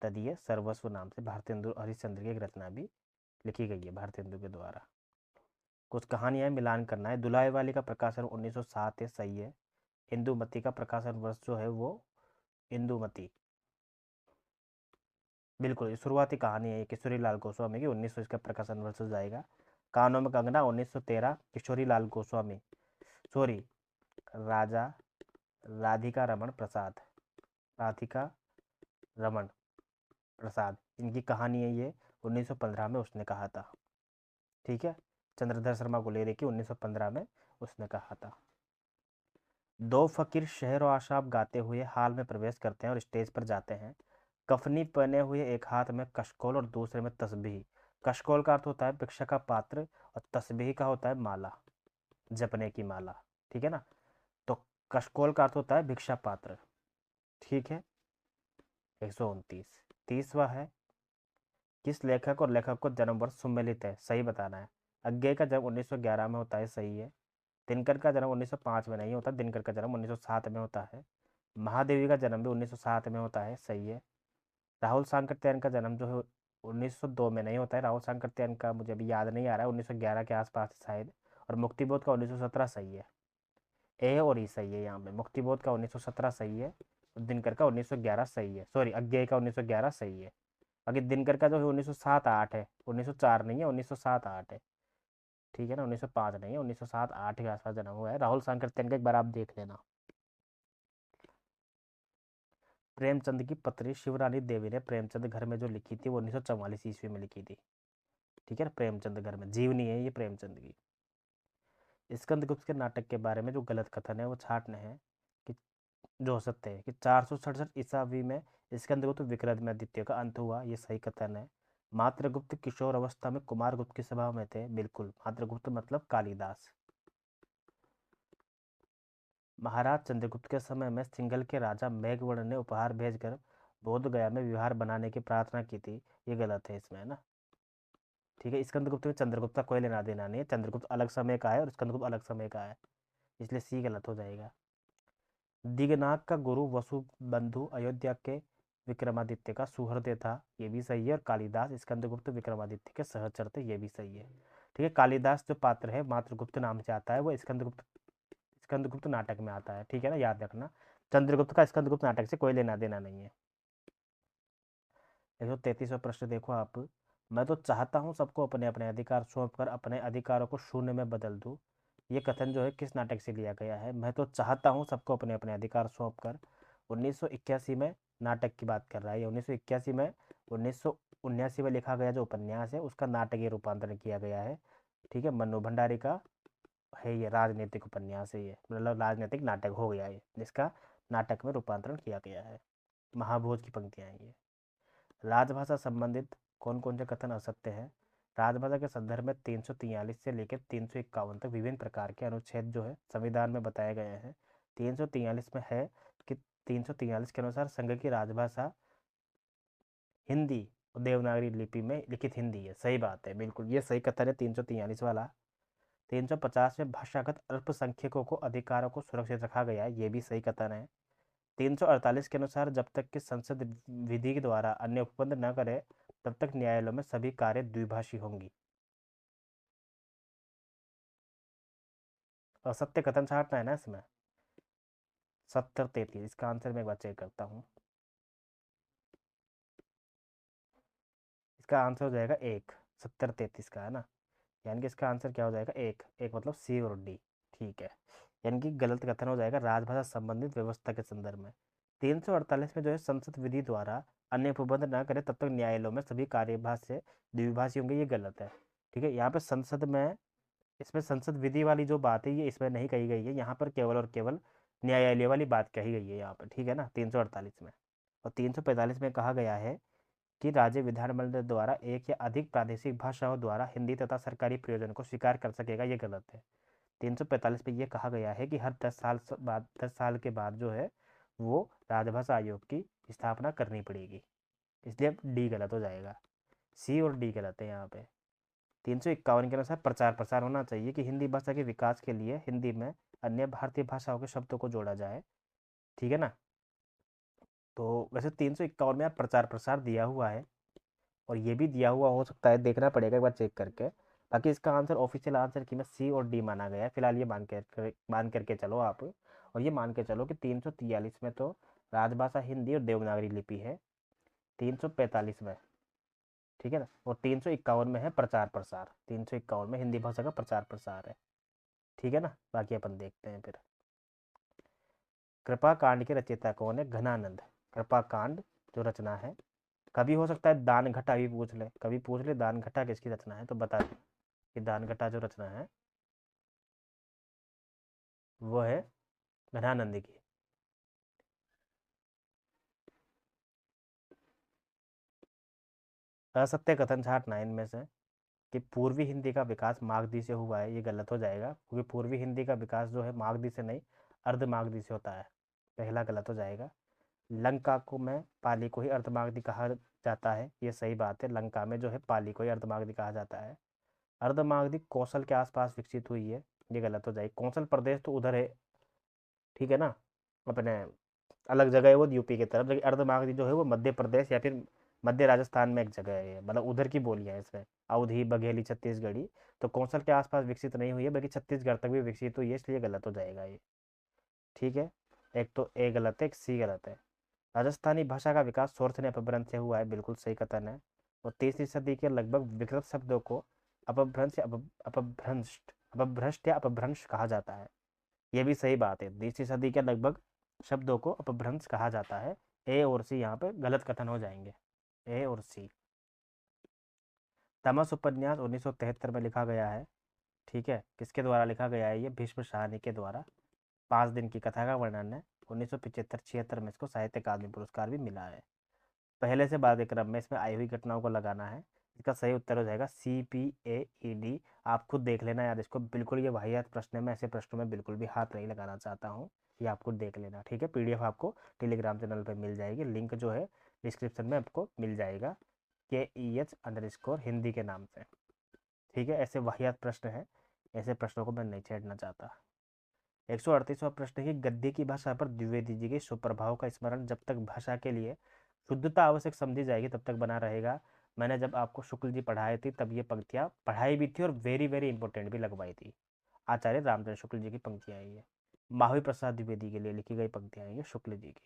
तदीय सर्वस्व नाम से भारतेंदु हरिश्चंद्र की एक रचना भी लिखी गई है भारतेंदु के द्वारा। कुछ कहानियां मिलान करना है। दुलाई वाली का प्रकाशन 1907 है, सही है। इंदुमती का प्रकाशन वर्ष जो है वो इंदुमती, बिल्कुल ये शुरुआती कहानी है, ये किशोरी लाल गोस्वामी की, 1900 इसका प्रकाशन वर्ष हो जाएगा। कानों में कंगना 1913, किशोरी लाल गोस्वामी, सॉरी, राजा राधिका रमन प्रसाद, राधिका रमन प्रसाद, इनकी कहानी है ये, 1915 में उसने कहा था। ठीक है, चंद्रधर शर्मा गुलेरी की 1915 में उसने कहा था। दो फकीर शहर और आशाब गाते हुए हाल में प्रवेश करते हैं और स्टेज पर जाते हैं। कफनी पहने हुए, एक हाथ में कशकोल और दूसरे में तस्बीह। कशकोल का अर्थ होता है भिक्षा का पात्र और तस्बीह का होता है माला, जपने की माला। ठीक है ना, तो कशकोल का अर्थ होता है भिक्षा पात्र। ठीक है, 129। 30वां है, किस लेखक और लेखक को जन्म वर्ष सुमेलित है, सही बताना है। अज्ञेय का जन्म 1911 में होता है, सही है। दिनकर का जन्म 1905 में नहीं होता, दिनकर का जन्म 1907 में होता है। महादेवी का जन्म भी 1907 में होता है, सही है। राहुल सांकृत्यायन का जन्म जो है 1902 में नहीं होता है, राहुल सांकृत्यायन का मुझे अभी याद नहीं आ रहा है, 1911 के आसपास शायद। और मुक्तिबोध का 1917 सही है। ए और ई सही है यहाँ पे, मुक्तिबोध का 1917 सही है, और दिनकर का 1911 सही है, सॉरी अज्ञेय का 1911 सही है। बाकी दिनकर का जो है 1907-8 है, 1904 नहीं है, 1907-8 है। ठीक है ना, 1905 नहीं है, 1907-8 के आसपास जन्म हुआ है राहुल सांकृत्यायन का, एक बार आप देख लेना। प्रेमचंद की पत्नी शिवरानी देवी ने प्रेमचंद घर में जो लिखी थी वो 1944 ईस्वी में लिखी थी। ठीक है ना, प्रेमचंद घर में, जीवनी है ये प्रेमचंद की। स्कंदगुप्त के नाटक के बारे में जो गलत कथन है वो छाटने हैं, कि जो सत्य है कि 467 ईसावी में स्कंदगुप्त विक्रमादित्य का अंत हुआ, ये सही कथन है। मात्रगुप्त किशोर अवस्था में कुमारगुप्त की सभा में थे, बिल्कुल, मात्रगुप्त मतलब कालिदास। महाराज चंद्रगुप्त के समय में सिंघल के राजा मेघवर्ण ने उपहार भेजकर बोध गया में विहार बनाने की प्रार्थना की थी, ये गलत है इसमें, है ना। ठीक है, स्कंदगुप्त में चंद्रगुप्त का कोई लेना देना नहीं है, चंद्रगुप्त अलग समय का है और स्कंदगुप्त अलग समय का है, इसलिए सी गलत हो जाएगा। दिगनाग का गुरु वसुबंधु अयोध्या के विक्रमादित्य का सुहृदय था, ये भी सही है। और कालिदास स्कंदगुप्त विक्रमादित्य के सहचर थे, ये भी सही है। ठीक है, कालिदास जो पात्र है मात्रगुप्त नाम से आता है, वो स्कंदगुप्त स्कंदगुप्त नाटक में आता है। ठीक है ना, याद रखना, चंद्रगुप्त का स्कंदगुप्त नाटक से कोई लेना देना नहीं है। 133वां प्रश्न देखो आप, मैं तो चाहता हूँ सबको अपने अपने अधिकार सौंप कर अपने अधिकारों को शून्य में बदल दूँ, ये कथन जो है किस नाटक से लिया गया है। मैं तो चाहता हूँ सबको अपने अपने अधिकार सौंप कर, 1981 में नाटक की बात कर रहा है ये, 1981 में, 1979 में लिखा गया जो उपन्यास है उसका नाटकीय रूपांतरण किया गया है। ठीक है, मन्नू भंडारी का है ये, राजनीतिक उपन्यास है ये, मतलब राजनीतिक नाटक हो गया ये, जिसका नाटक में रूपांतरण किया गया है। महाभोज की पंक्तियाँ हैं ये। राजभाषा संबंधित कौन कौन से कथन असत्य हैं। राजभाषा के संदर्भ में 343 से लेकर 351 तक विभिन्न प्रकार के अनुच्छेद जो है संविधान में बताए गए हैं। 343 में है कि 343 के अनुसार संघ की राजभाषा हिंदी और देवनागरी लिपि में लिखित हिंदी है, सही बात है, बिल्कुल ये सही कथन है 343 वाला। 350 में भाषागत अल्पसंख्यकों को अधिकारों को सुरक्षित रखा गया है, ये भी सही कथन है। 348 के अनुसार जब तक कि संसद विधि के द्वारा अन्य उपबंध न करे तब तक न्यायालयों में सभी कार्य द्विभाषी होंगी। असत्य कथन छाटना है ना इसमें। 70-33 इसका आंसर मैं एक बार चेक करता हूँ, इसका आंसर हो जाएगा एक, 70-33 का है ना, यानी कि इसका आंसर क्या हो जाएगा, एक, एक मतलब सी और डी। ठीक है, यानी कि गलत कथन हो जाएगा राजभाषा संबंधित व्यवस्था के संदर्भ में। 348 में जो है संसद विधि द्वारा अन्य उपबंध न करे तब तक न्यायालयों में सभी कार्यभाष्य द्विभाषी होंगे, ये गलत है। ठीक है, यहाँ पे संसद में, इसमें संसद विधि वाली जो बात है ये इसमें नहीं कही गई है, यहाँ पर केवल और केवल न्यायालय वाली बात कही गई है यहाँ पर। ठीक है ना, 348 में। और 345 में कहा गया है कि राज्य विधानमंडल द्वारा एक या अधिक प्रादेशिक भाषाओं द्वारा हिंदी तथा सरकारी प्रयोजन को स्वीकार कर सकेगा, ये गलत है। 345 में ये कहा गया है कि हर 10 साल के बाद जो है वो राजभाषा आयोग की स्थापना करनी पड़ेगी, इसलिए डी गलत हो जाएगा, सी और डी गलत है यहाँ पे। 351 के अनुसार प्रचार प्रसार होना चाहिए कि हिंदी भाषा के विकास के लिए हिंदी में अन्य भारतीय भाषाओं के शब्दों को जोड़ा जाए। ठीक है ना, तो वैसे 351 में यार प्रचार प्रसार दिया हुआ है, और ये भी दिया हुआ हो सकता है, देखना पड़ेगा एक बार चेक करके। बाकी इसका आंसर, ऑफिशियल आंसर की में सी और डी माना गया है फिलहाल। ये मान करके चलो आप। और ये मान के चलो कि 343 में तो राजभाषा हिंदी और देवनागरी लिपि है, 345 में, ठीक है ना, और 351 में है प्रचार प्रसार। 351 में हिंदी भाषा का प्रचार प्रसार है, ठीक है ना। बाकी अपन देखते हैं फिर। कृपा कांड के रचयिता कौन है? घनानंद। कृपा कांड जो रचना है, कभी हो सकता है दान घटा भी पूछ ले, कभी पूछ ले दान घटा किसकी रचना है, तो बता दे कि दान घटा जो रचना है वो है घनानंद की। असत्य कथन छांटना है इनमें से कि पूर्वी हिंदी का विकास मागधी से हुआ है, ये गलत हो जाएगा, क्योंकि पूर्वी हिंदी का विकास जो है मागधी से नहीं, अर्ध मागधी से होता है। पहला गलत हो जाएगा। लंका को में पाली को ही अर्धमागधी कहा जाता है, ये सही बात है। लंका में जो है पाली को ही अर्धमागधी कहा जाता है। अर्धमागधी कौशल के आसपास विकसित हुई है, ये गलत हो जाएगी। कौशल प्रदेश तो उधर है, ठीक है ना, अपने अलग जगह है वो यूपी की तरफ, लेकिन अर्धमागधी जो है वो मध्य प्रदेश या फिर मध्य राजस्थान में एक जगह है ये, मतलब उधर की बोलियां है इसमें। अवधी, बघेली, छत्तीसगढ़ी। तो कौशल के आसपास विकसित नहीं हुई है, बल्कि छत्तीसगढ़ तक भी विकसित हुई है, इसलिए गलत हो जाएगा ये, ठीक है। एक तो ए गलत है, एक सी गलत है। राजस्थानी भाषा का विकास शौरसेनी अपभ्रंश से हुआ है, बिल्कुल सही कथन है। और 3वीं सदी के लगभग विकृत शब्दों को अपभ्रंश या अपभ्रंश अपभ्रष्ट या अपभ्रंश कहा जाता है, ये भी सही बात है। 20वीं सदी के लगभग शब्दों को अपभ्रंश कहा जाता है। ए और सी यहाँ पे गलत कथन हो जाएंगे, ए और सी। तमस उपन्यास 1973 में लिखा गया है, ठीक है। किसके द्वारा लिखा गया है? ये भीष्म शाहनी के द्वारा। 5 दिन की कथा का वर्णन है। 1975-76 में इसको साहित्य अकादमी पुरस्कार भी मिला है। पहले से बाद के क्रम में इसमें आई हुई घटनाओं को लगाना है। इसका सही उत्तर हो जाएगा CPAED। आप खुद देख लेना यार इसको, बिल्कुल ये वाहियात प्रश्न है, मैं ऐसे प्रश्नों में बिल्कुल भी हाथ नहीं लगाना चाहता हूँ। ये आपको देख लेना, ठीक है। PDF आपको टेलीग्राम चैनल पर मिल जाएगी, लिंक जो है डिस्क्रिप्शन में आपको मिल जाएगा, KEH_ हिंदी के नाम से, ठीक है। ऐसे वाहियात प्रश्न है, ऐसे प्रश्नों को मैं नहीं छेड़ना चाहता। 138वां प्रश्न है कि गद्य की भाषा पर द्विवेदी जी के सुप्रभाव का स्मरण जब तक भाषा के लिए शुद्धता आवश्यक समझी जाएगी तब तक बना रहेगा। मैंने जब आपको शुक्ल जी पढ़ाए थे तब ये पंक्तियां पढ़ाई भी थी और वेरी वेरी इंपॉर्टेंट भी लगवाई थी। आचार्य रामचंद्र शुक्ल जी की पंक्तियां आई है, महावी प्रसाद द्विवेदी के लिए लिखी गई पंक्तियां आई है शुक्ल जी की।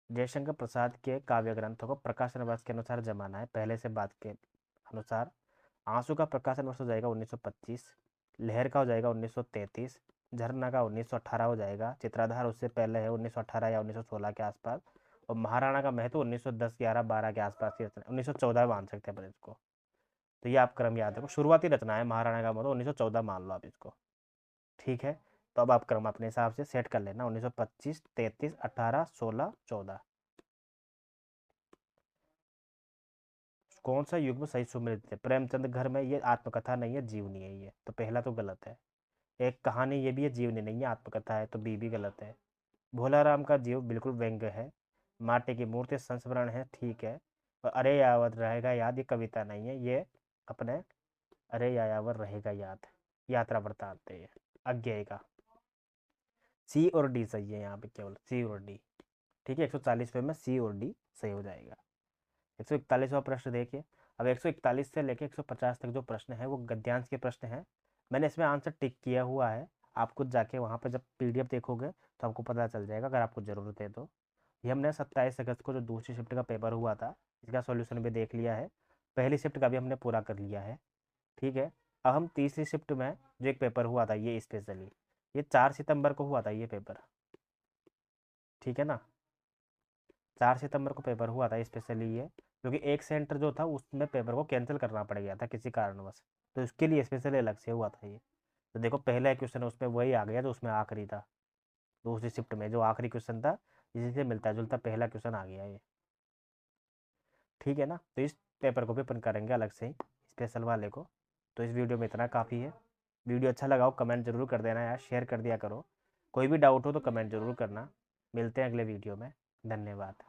जयशंकर प्रसाद के काव्य ग्रंथों को प्रकाशन वर्ष के अनुसार जमाना है, पहले से बात के अनुसार। आंसू का प्रकाशन वर्ष हो जाएगा 1925, लहर का हो जाएगा 1933, झरना का 1918 हो जाएगा, चित्राधार उससे पहले है 1918 या 1916 के आसपास, और महाराणा का महत्व 1910, 11, 12 के आसपास की रचना, 1914 मान सकते हैं अपन इसको। तो ये आप क्रम याद रखो, शुरुआती रचना है महाराणा का महत्व 1914 मान लो आप इसको, ठीक है। तो अब आप क्रम अपने हिसाब से सेट कर लेना, 1925, 33, 18, 16, 14। कौन सा युग्म सही सुमेलित है? प्रेमचंद घर में, ये आत्मकथा नहीं है, जीवनी है ये, तो पहला तो गलत है। एक कहानी ये भी है, जीवनी नहीं है, आत्मकथा है, तो बी भी गलत है। भोलाराम का जीव बिल्कुल व्यंग्य है। माटी की मूर्ति संस्मरण है, ठीक है। और अरे यावत रहेगा याद, ये कविता नहीं है, ये अपने अरे यायावर रहेगा याद, यात्रा वृतांत है ये, अज्ञेय का। सी और डी सही है यहाँ पे, केवल सी और डी, ठीक है। 140 में सी और डी सही हो जाएगा। 141वां प्रश्न देखिए। अब 141 से लेकर 150 तक जो प्रश्न है वो गद्यांश के प्रश्न हैं। मैंने इसमें आंसर टिक किया हुआ है, आप खुद जाके वहाँ पर जब PDF देखोगे तो आपको पता चल जाएगा, अगर आपको ज़रूरत है तो। ये हमने 27 अगस्त को जो दूसरी शिफ्ट का पेपर हुआ था, इसका सॉल्यूशन भी देख लिया है। पहली शिफ्ट का भी हमने पूरा कर लिया है, ठीक है। अब हम तीसरी शिफ्ट में जो एक पेपर हुआ था, ये स्पेशली ये 4 सितंबर को हुआ था ये पेपर, ठीक है ना। 4 सितंबर को पेपर हुआ था स्पेशली ये, क्योंकि एक सेंटर जो था उसमें पेपर को कैंसिल करना पड़ गया था किसी कारणवश, तो इसके लिए स्पेशली अलग से हुआ था ये। तो देखो पहला क्वेश्चन उसमें वही आ गया जो उसमें आखिरी था, दूसरी शिफ्ट में जो आखिरी क्वेश्चन था, इसी से मिलता जुलता पहला क्वेश्चन आ गया ये, ठीक है ना। तो इस पेपर को भी अपन करेंगे अलग से ही, स्पेशल वाले को। तो इस वीडियो में इतना काफ़ी है। वीडियो अच्छा लगा हो कमेंट जरूर कर देना यार, शेयर कर दिया करो। कोई भी डाउट हो तो कमेंट जरूर करना। मिलते हैं अगले वीडियो में, धन्यवाद।